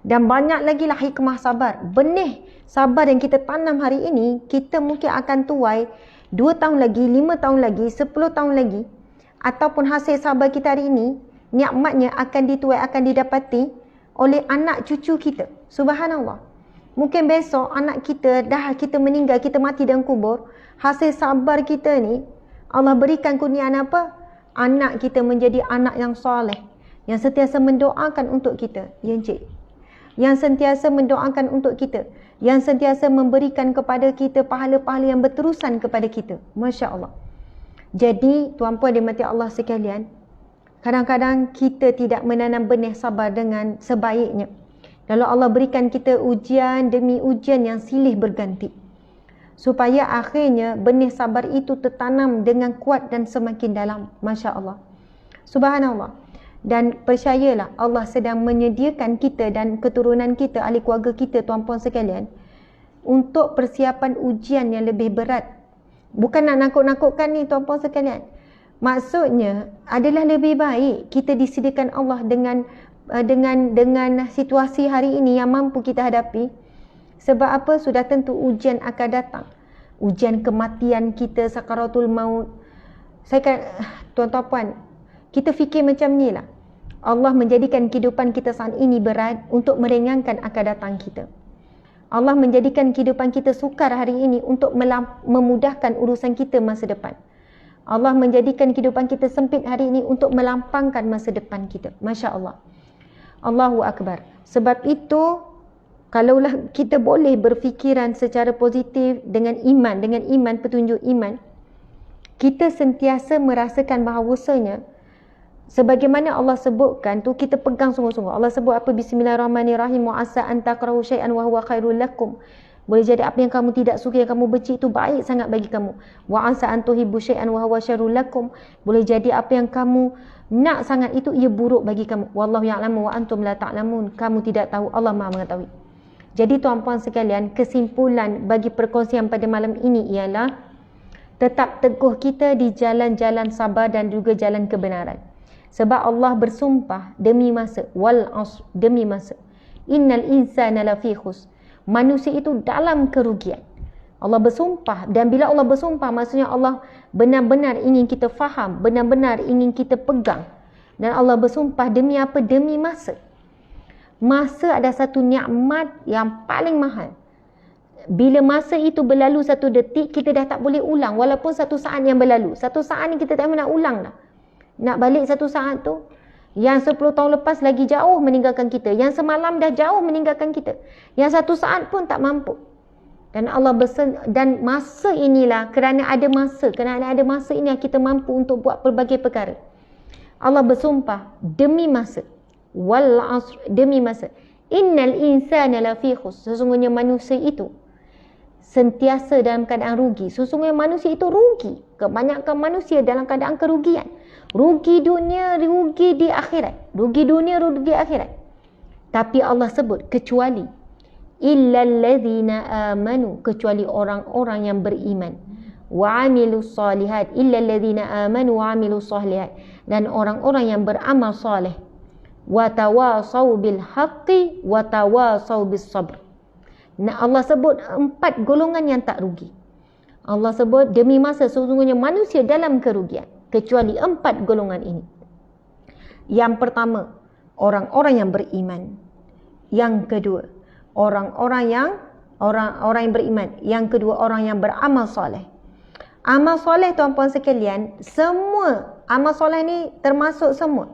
Dan banyak lagi lah hikmah sabar. Benih sabar yang kita tanam hari ini, kita mungkin akan tuai 2 tahun lagi, 5 tahun lagi, 10 tahun lagi. Ataupun hasil sabar kita hari ini, nikmatnya akan dituai, akan didapati oleh anak cucu kita. Subhanallah. Mungkin besok anak kita kita meninggal, kita mati dalam kubur. Hasil sabar kita ni, Allah berikan kurniaan apa? Anak kita menjadi anak yang soleh, yang sentiasa mendoakan untuk kita. Ya encik? Yang sentiasa mendoakan untuk kita, yang sentiasa memberikan kepada kita pahala-pahala yang berterusan kepada kita. Masya Allah. Jadi tuan-puan dimati Allah sekalian, kadang-kadang kita tidak menanam benih sabar dengan sebaiknya. Lalu Allah berikan kita ujian demi ujian yang silih berganti. Supaya akhirnya benih sabar itu tertanam dengan kuat dan semakin dalam. Masya Allah. Subhanallah. Dan percayalah, Allah sedang menyediakan kita dan keturunan kita, ahli keluarga kita, tuan-puan sekalian, untuk persiapan ujian yang lebih berat. Bukan nak nakut-nakutkan ni tuan-puan sekalian. Maksudnya adalah lebih baik kita disediakan Allah dengan situasi hari ini yang mampu kita hadapi. Sebab apa? Sudah tentu ujian akan datang. Ujian kematian kita, sakaratul maut. Saya kan, tuan-tuan, kita fikir macam ni lah. Allah menjadikan kehidupan kita saat ini berat untuk meringankan akan datang kita. Allah menjadikan kehidupan kita sukar hari ini untuk memudahkan urusan kita masa depan. Allah menjadikan kehidupan kita sempit hari ini untuk melampangkan masa depan kita. Masya Allah. Allahu Akbar. Sebab itu, kalaulah kita boleh berfikiran secara positif dengan iman, petunjuk iman, kita sentiasa merasakan bahawasanya sebagaimana Allah sebutkan tu, kita pegang sungguh-sungguh. Allah sebut apa? Bismillahirrahmanirrahim. Wa asa an takrahu syai'an wa huwa khairul lakum. Boleh jadi apa yang kamu tidak suka, yang kamu benci itu baik sangat bagi kamu. Wa asa an tuhibbu syai'an wa huwa syarrul lakum. Boleh jadi apa yang kamu nak sangat itu ia buruk bagi kamu. Wallahu ya'lamu wa antum la ta'lamun. Kamu tidak tahu, Allah Maha mengetahui. Jadi tuan-puan sekalian, kesimpulan bagi perkongsian pada malam ini ialah tetap teguh kita di jalan-jalan sabar dan juga jalan kebenaran. Sebab Allah bersumpah demi masa, wal asr, demi masa. Innal insana lafi khusr. Manusia itu dalam kerugian. Allah bersumpah, dan bila Allah bersumpah maksudnya Allah benar-benar ingin kita faham, benar-benar ingin kita pegang. Dan Allah bersumpah demi apa? Demi masa. Masa ada satu nikmat yang paling mahal. Bila masa itu berlalu satu detik, kita dah tak boleh ulang. Walaupun satu saat yang berlalu, satu saat ni kita tak nak ulang dah. Nak balik satu saat tu, yang 10 tahun lepas lagi jauh meninggalkan kita. Yang semalam dah jauh meninggalkan kita. Yang satu saat pun tak mampu. Dan Allah dan masa inilah, kerana ada masa ini yang kita mampu untuk buat pelbagai perkara. Allah bersumpah demi masa. Wal asr, demi masa. Innal insana lafi khusr. Sesungguhnya manusia itu sentiasa dalam keadaan rugi. Sesungguhnya manusia itu rugi. Kebanyakan manusia dalam keadaan kerugian. Rugi dunia, rugi di akhirat. Rugi dunia, rugi akhirat. Tapi Allah sebut kecuali illal ladzina amanu, kecuali orang-orang yang beriman. Wa amilus solihat, illal ladzina amanu wa amilus solihat, dan orang-orang yang beramal soleh. Wa tawasau bil haqqi wa tawasau bis sabr. Nah, Allah sebut 4 golongan yang tak rugi. Allah sebut demi masa sesungguhnya manusia dalam kerugian. Kecuali 4 golongan ini. Yang pertama, orang-orang yang beriman. Yang kedua, orang-orang yang beriman. Yang kedua, orang yang beramal soleh. Amal soleh tuan-puan sekalian, semua amal soleh ni termasuk semua.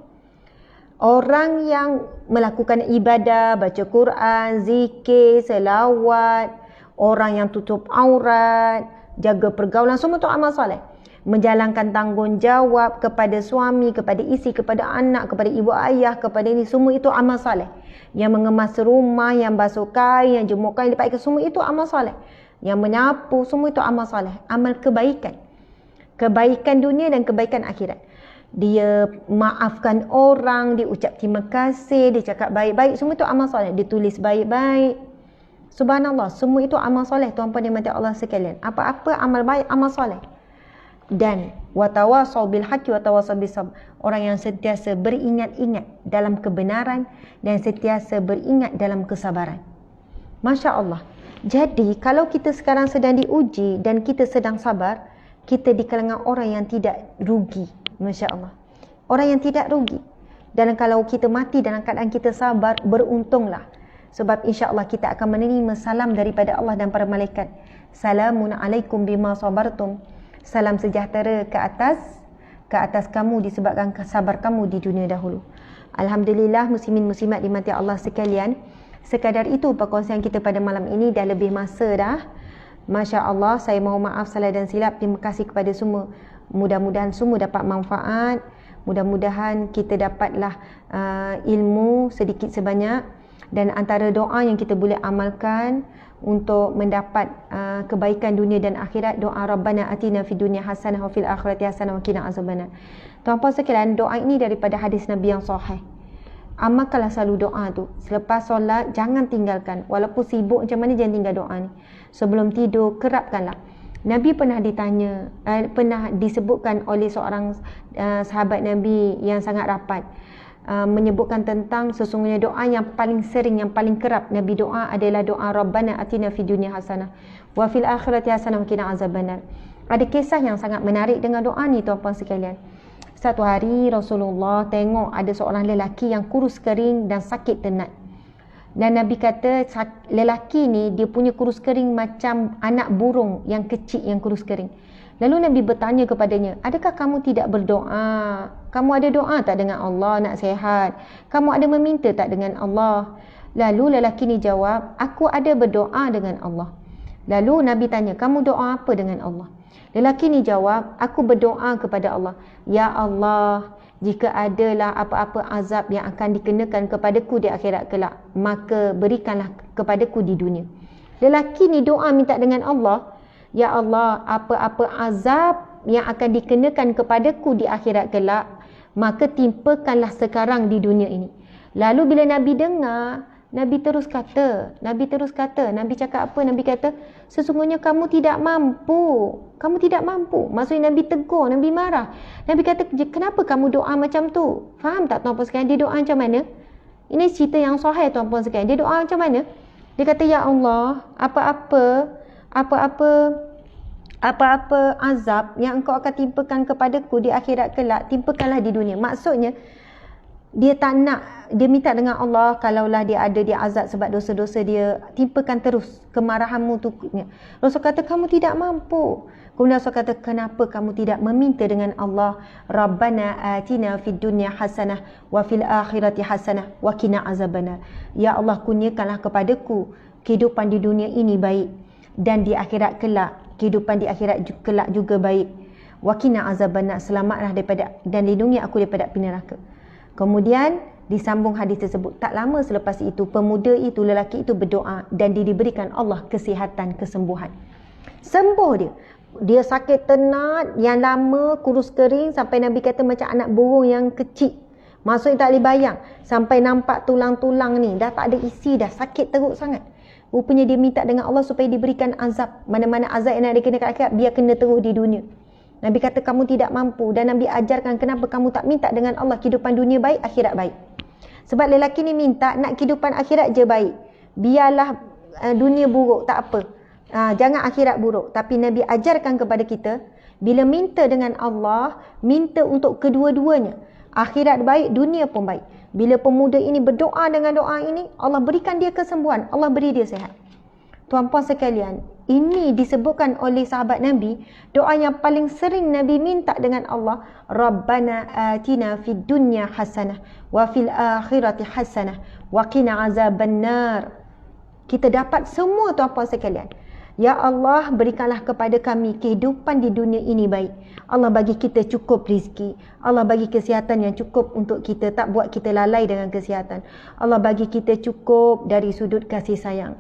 Orang yang melakukan ibadah, baca Quran, zikir, selawat, orang yang tutup aurat, jaga pergaulan, semua tu amal soleh. Menjalankan tanggungjawab kepada suami, kepada isteri, kepada anak, kepada ibu ayah, kepada ini, semua itu amal soleh. Yang mengemas rumah, yang basuh kain, yang jemur kain, lipat ikan, semua itu amal soleh. Yang menyapu, semua itu amal soleh. Amal kebaikan. Kebaikan dunia dan kebaikan akhirat. Dia maafkan orang, dia ucap terima kasih, dia cakap baik-baik, semua itu amal soleh. Dia tulis baik-baik. Subhanallah, semua itu amal soleh tuan-puan dan Allah sekalian. Apa-apa amal baik, amal soleh. Dan watawasau bil haqqi watawasau bis sabr, orang yang sentiasa beringat-ingat dalam kebenaran dan sentiasa beringat dalam kesabaran. Masya Allah. Jadi kalau kita sekarang sedang diuji dan kita sedang sabar, kita di kalangan orang yang tidak rugi. Masya Allah. Orang yang tidak rugi. Dan kalau kita mati dalam keadaan kita sabar, beruntunglah. Sebab insya Allah kita akan menerima salam daripada Allah dan para malaikat. Salamun alaikum bima sabartum. Salam sejahtera ke atas kamu disebabkan sabar kamu di dunia dahulu. Alhamdulillah muslimin muslimat dimati Allah sekalian. Sekadar itu perkongsian kita pada malam ini, dah lebih masa dah. Masya Allah, saya mohon maaf salah dan silap. Terima kasih kepada semua. Mudah-mudahan semua dapat manfaat. Mudah-mudahan kita dapatlah ilmu sedikit sebanyak. Dan antara doa yang kita boleh amalkan untuk mendapat kebaikan dunia dan akhirat, doa Rabbana atina fid dunya hasanah wa fil akhirati hasanah wa qina azabannar. Tuan-puan sekalian, doa ini daripada hadis Nabi yang sahih. Amalkanlah selalu doa tu. Selepas solat, jangan tinggalkan. Walaupun sibuk macam mana, jangan tinggal doa ni. Sebelum tidur, kerapkanlah. Nabi pernah ditanya, pernah disebutkan oleh seorang sahabat Nabi yang sangat rapat, menyebutkan tentang sesungguhnya doa yang paling sering, yang paling kerap Nabi doa adalah doa Rabbana atina fid dunya hasanah wa fil akhirati hasanah wa qina azabannar. Ada kisah yang sangat menarik dengan doa ni tuan-puan sekalian. Satu hari Rasulullah tengok ada seorang lelaki yang kurus kering dan sakit tenat. Dan Nabi kata lelaki ni dia punya kurus kering macam anak burung yang kecil yang kurus kering. Lalu Nabi bertanya kepadanya, adakah kamu tidak berdoa? Kamu ada doa tak dengan Allah nak sihat? Kamu ada meminta tak dengan Allah? Lalu lelaki ni jawab, aku ada berdoa dengan Allah. Lalu Nabi tanya, kamu doa apa dengan Allah? Lelaki ni jawab, aku berdoa kepada Allah, ya Allah, jika adalah apa-apa azab yang akan dikenakan kepadaku di akhirat kelak, maka berikanlah kepadaku di dunia. Lelaki ni doa minta dengan Allah, ya Allah, apa-apa azab yang akan dikenakan kepadaku di akhirat kelak, maka timpakanlah sekarang di dunia ini. Lalu bila Nabi dengar, Nabi cakap apa? Nabi kata, sesungguhnya kamu tidak mampu. Kamu tidak mampu. Maksudnya Nabi tegur, Nabi marah. Nabi kata, kenapa kamu doa macam tu? Faham tak tuan-puan sekalian? Dia doa macam mana? Ini cerita yang sahih tuan-puan sekalian. Dia doa macam mana? Dia kata, ya Allah, apa-apa azab yang engkau akan timpakan kepadaku di akhirat kelak, timpakanlah di dunia. Maksudnya, dia tak nak, dia minta dengan Allah, kalaulah dia ada dia azab sebab dosa-dosa dia, timpakan terus kemarahanmu tu. Rasul kata, kamu tidak mampu. Kemudian Rasul kata, kenapa kamu tidak meminta dengan Allah, Rabbana atina fid dunya hasanah wa fil akhirati hasanah wa qina azabannar. Ya Allah, kurniakanlah kepadaku kehidupan di dunia ini baik, dan di akhirat kelak, kehidupan di akhirat kelak juga baik. Wa qina azabannar, selamatlah daripada dan lindungi aku daripada api neraka. Kemudian disambung hadis tersebut. Tak lama selepas itu, pemuda itu, lelaki itu berdoa dan dia diberikan Allah kesihatan, kesembuhan. Sembuh dia. Dia sakit tenat yang lama, kurus kering, sampai Nabi kata macam anak burung yang kecil. Maksudnya tak boleh bayang. Sampai nampak tulang-tulang ni dah tak ada isi, dah sakit teruk sangat. Rupanya dia minta dengan Allah supaya diberikan azab. Mana-mana azab yang nak dikenakan akhirat, biar kena terus di dunia. Nabi kata kamu tidak mampu, dan Nabi ajarkan kenapa kamu tak minta dengan Allah kehidupan dunia baik, akhirat baik. Sebab lelaki ni minta nak kehidupan akhirat je baik. Biarlah dunia buruk, tak apa. Jangan akhirat buruk. Tapi Nabi ajarkan kepada kita, bila minta dengan Allah, minta untuk kedua-duanya. Akhirat baik, dunia pun baik. Bila pemuda ini berdoa dengan doa ini, Allah berikan dia kesembuhan, Allah beri dia sihat. Tuan-puan sekalian, ini disebutkan oleh sahabat Nabi, doa yang paling sering Nabi minta dengan Allah, Rabbana atina fid dunya hasanah wa fil akhirati hasanah wa qina azabannar. Kita dapat semua tuan-puan sekalian. Ya Allah, berikanlah kepada kami kehidupan di dunia ini baik. Allah bagi kita cukup rezeki. Allah bagi kesihatan yang cukup untuk kita, tak buat kita lalai dengan kesihatan. Allah bagi kita cukup dari sudut kasih sayang,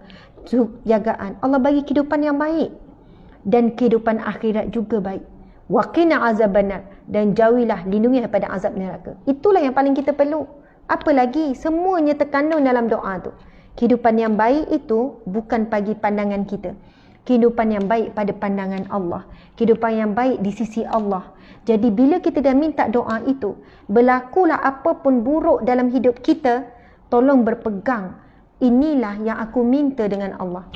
jagaan. Allah bagi kehidupan yang baik dan kehidupan akhirat juga baik. Wa qina azabannar, dan jauhilah, lindungi daripada azab neraka. Itulah yang paling kita perlu. Apa lagi? Semuanya terkandung dalam doa tu. Kehidupan yang baik itu bukan bagi pandangan kita. Kehidupan yang baik pada pandangan Allah. Kehidupan yang baik di sisi Allah. Jadi bila kita dah minta doa itu, berlakulah apapun buruk dalam hidup kita, tolong berpegang. Inilah yang aku minta dengan Allah.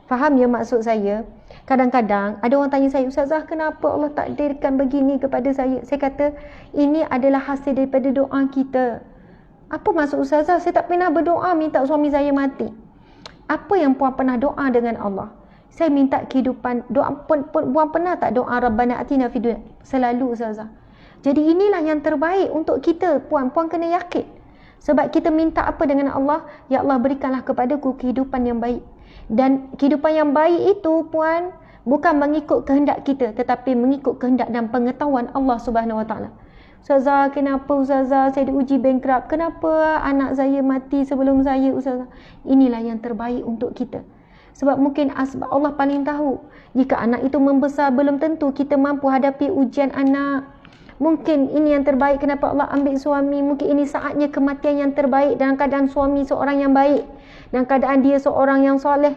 Faham ya maksud saya? Kadang-kadang ada orang tanya saya, Ustazah, kenapa Allah takdirkan begini kepada saya? Saya kata, ini adalah hasil daripada doa kita. Apa maksud Ustazah? Saya tak pernah berdoa minta suami saya mati. Apa yang puan pernah doa dengan Allah? Saya minta kehidupan. Puan pernah tak doa Rabbana atina fid dunya? Selalu Ustazah. Jadi inilah yang terbaik untuk kita. Puan kena yakin. Sebab kita minta apa dengan Allah? Ya Allah, berikanlah kepadaku kehidupan yang baik. Dan kehidupan yang baik itu, puan, bukan mengikut kehendak kita, tetapi mengikut kehendak dan pengetahuan Allah Subhanahu Wa Taala. Ustazah, kenapa Ustazah saya diuji bankrupt? Kenapa anak saya mati sebelum saya, Ustazah? Inilah yang terbaik untuk kita. Sebab mungkin Allah paling tahu. Jika anak itu membesar, belum tentu kita mampu hadapi ujian anak. Mungkin ini yang terbaik kenapa Allah ambil suami. Mungkin ini saatnya kematian yang terbaik dalam keadaan suami seorang yang baik, dalam keadaan dia seorang yang soleh.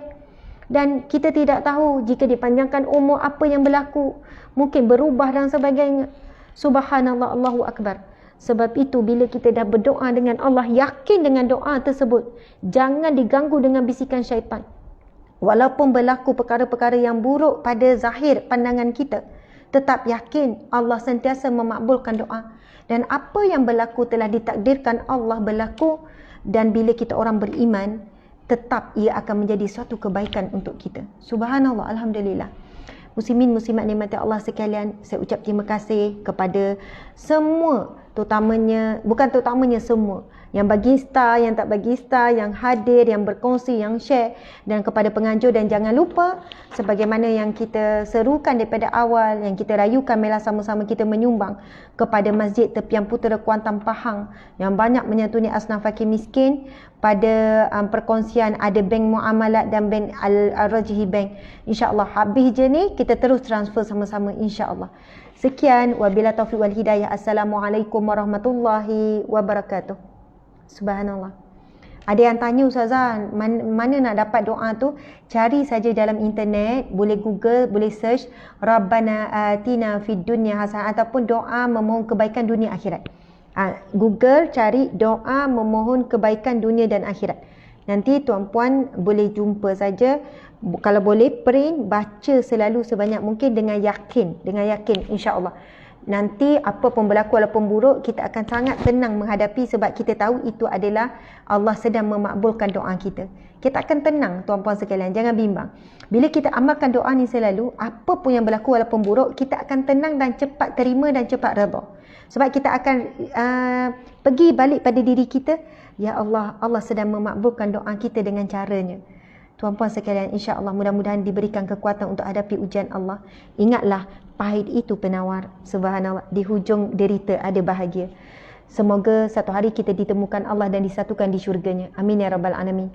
Dan kita tidak tahu jika dipanjangkan umur apa yang berlaku. Mungkin berubah dan sebagainya. Subhanallah, Allahu Akbar. Sebab itu bila kita dah berdoa dengan Allah, yakin dengan doa tersebut, jangan diganggu dengan bisikan syaitan. Walaupun berlaku perkara-perkara yang buruk pada zahir pandangan kita, tetap yakin Allah sentiasa memakbulkan doa. Dan apa yang berlaku telah ditakdirkan Allah berlaku. Dan bila kita orang beriman, tetap ia akan menjadi suatu kebaikan untuk kita. Subhanallah, alhamdulillah. Muslimin muslimat nikmati Allah sekalian, saya ucap terima kasih kepada semua, terutamanya, bukan terutamanya semua, yang bagi star, yang tak bagi star, yang hadir, yang berkongsi, yang share, dan kepada penganjur. Dan jangan lupa, sebagaimana yang kita serukan daripada awal, yang kita rayukan, marilah sama-sama kita menyumbang kepada Masjid Tepian Putera Kuantan Pahang yang banyak menyantuni asnaf fakir miskin. Pada perkongsian ada bank muamalat dan bank Al-Rajhi Bank. InsyaAllah habis je ni, kita terus transfer sama-sama insyaAllah. Sekian, wabillahi taufiq wal hidayah. Assalamualaikum warahmatullahi wabarakatuh. Subhanallah. Ada yang tanya, Ustazah, mana nak dapat doa tu? Cari saja dalam internet, boleh Google, boleh search Rabbana atina fid dunya hasanah, ataupun doa memohon kebaikan dunia akhirat. Google cari doa memohon kebaikan dunia dan akhirat. Nanti tuan-puan boleh jumpa saja. Kalau boleh print, baca selalu sebanyak mungkin dengan yakin insya-Allah. Nanti apa pun berlaku walaupun buruk, kita akan sangat tenang menghadapi, sebab kita tahu itu adalah Allah sedang memakbulkan doa kita. Kita akan tenang, tuan-puan sekalian, jangan bimbang. Bila kita amalkan doa ni selalu, apa pun yang berlaku walaupun buruk, kita akan tenang dan cepat terima dan cepat redha. Sebab kita akan pergi balik pada diri kita, ya Allah, Allah sedang memakbulkan doa kita dengan caranya. Tuan-puan sekalian, insya-Allah mudah-mudahan diberikan kekuatan untuk hadapi ujian Allah. Ingatlah, pahit itu penawar. Subhanallah, di hujung derita ada bahagia. Semoga satu hari kita ditemukan Allah dan disatukan di syurganya. Amin ya rabbal alamin.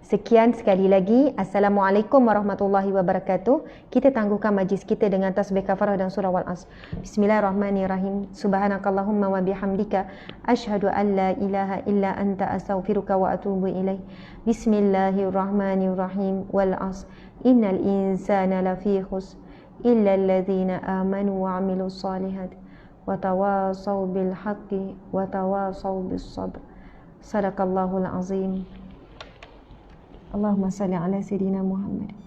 Sekian sekali lagi. Assalamualaikum warahmatullahi wabarakatuh. Kita tangguhkan majlis kita dengan tasbih kafarah dan surah Wal-Asr. Bismillahirrahmanirrahim. Subhanakallahumma wa bihamdika asyhadu an la ilaha illa anta astaghfiruka wa atubu ilaih. Bismillahirrahmanirrahim. Wal-Asr. Innal insana lafi khusr illa alladhina amanu wa 'amilus solihat wa tawasaw bil haqqi wa tawasaw bis sabr. Sadaqallahul azim. Allahumma salli ala sayyidina Muhammad.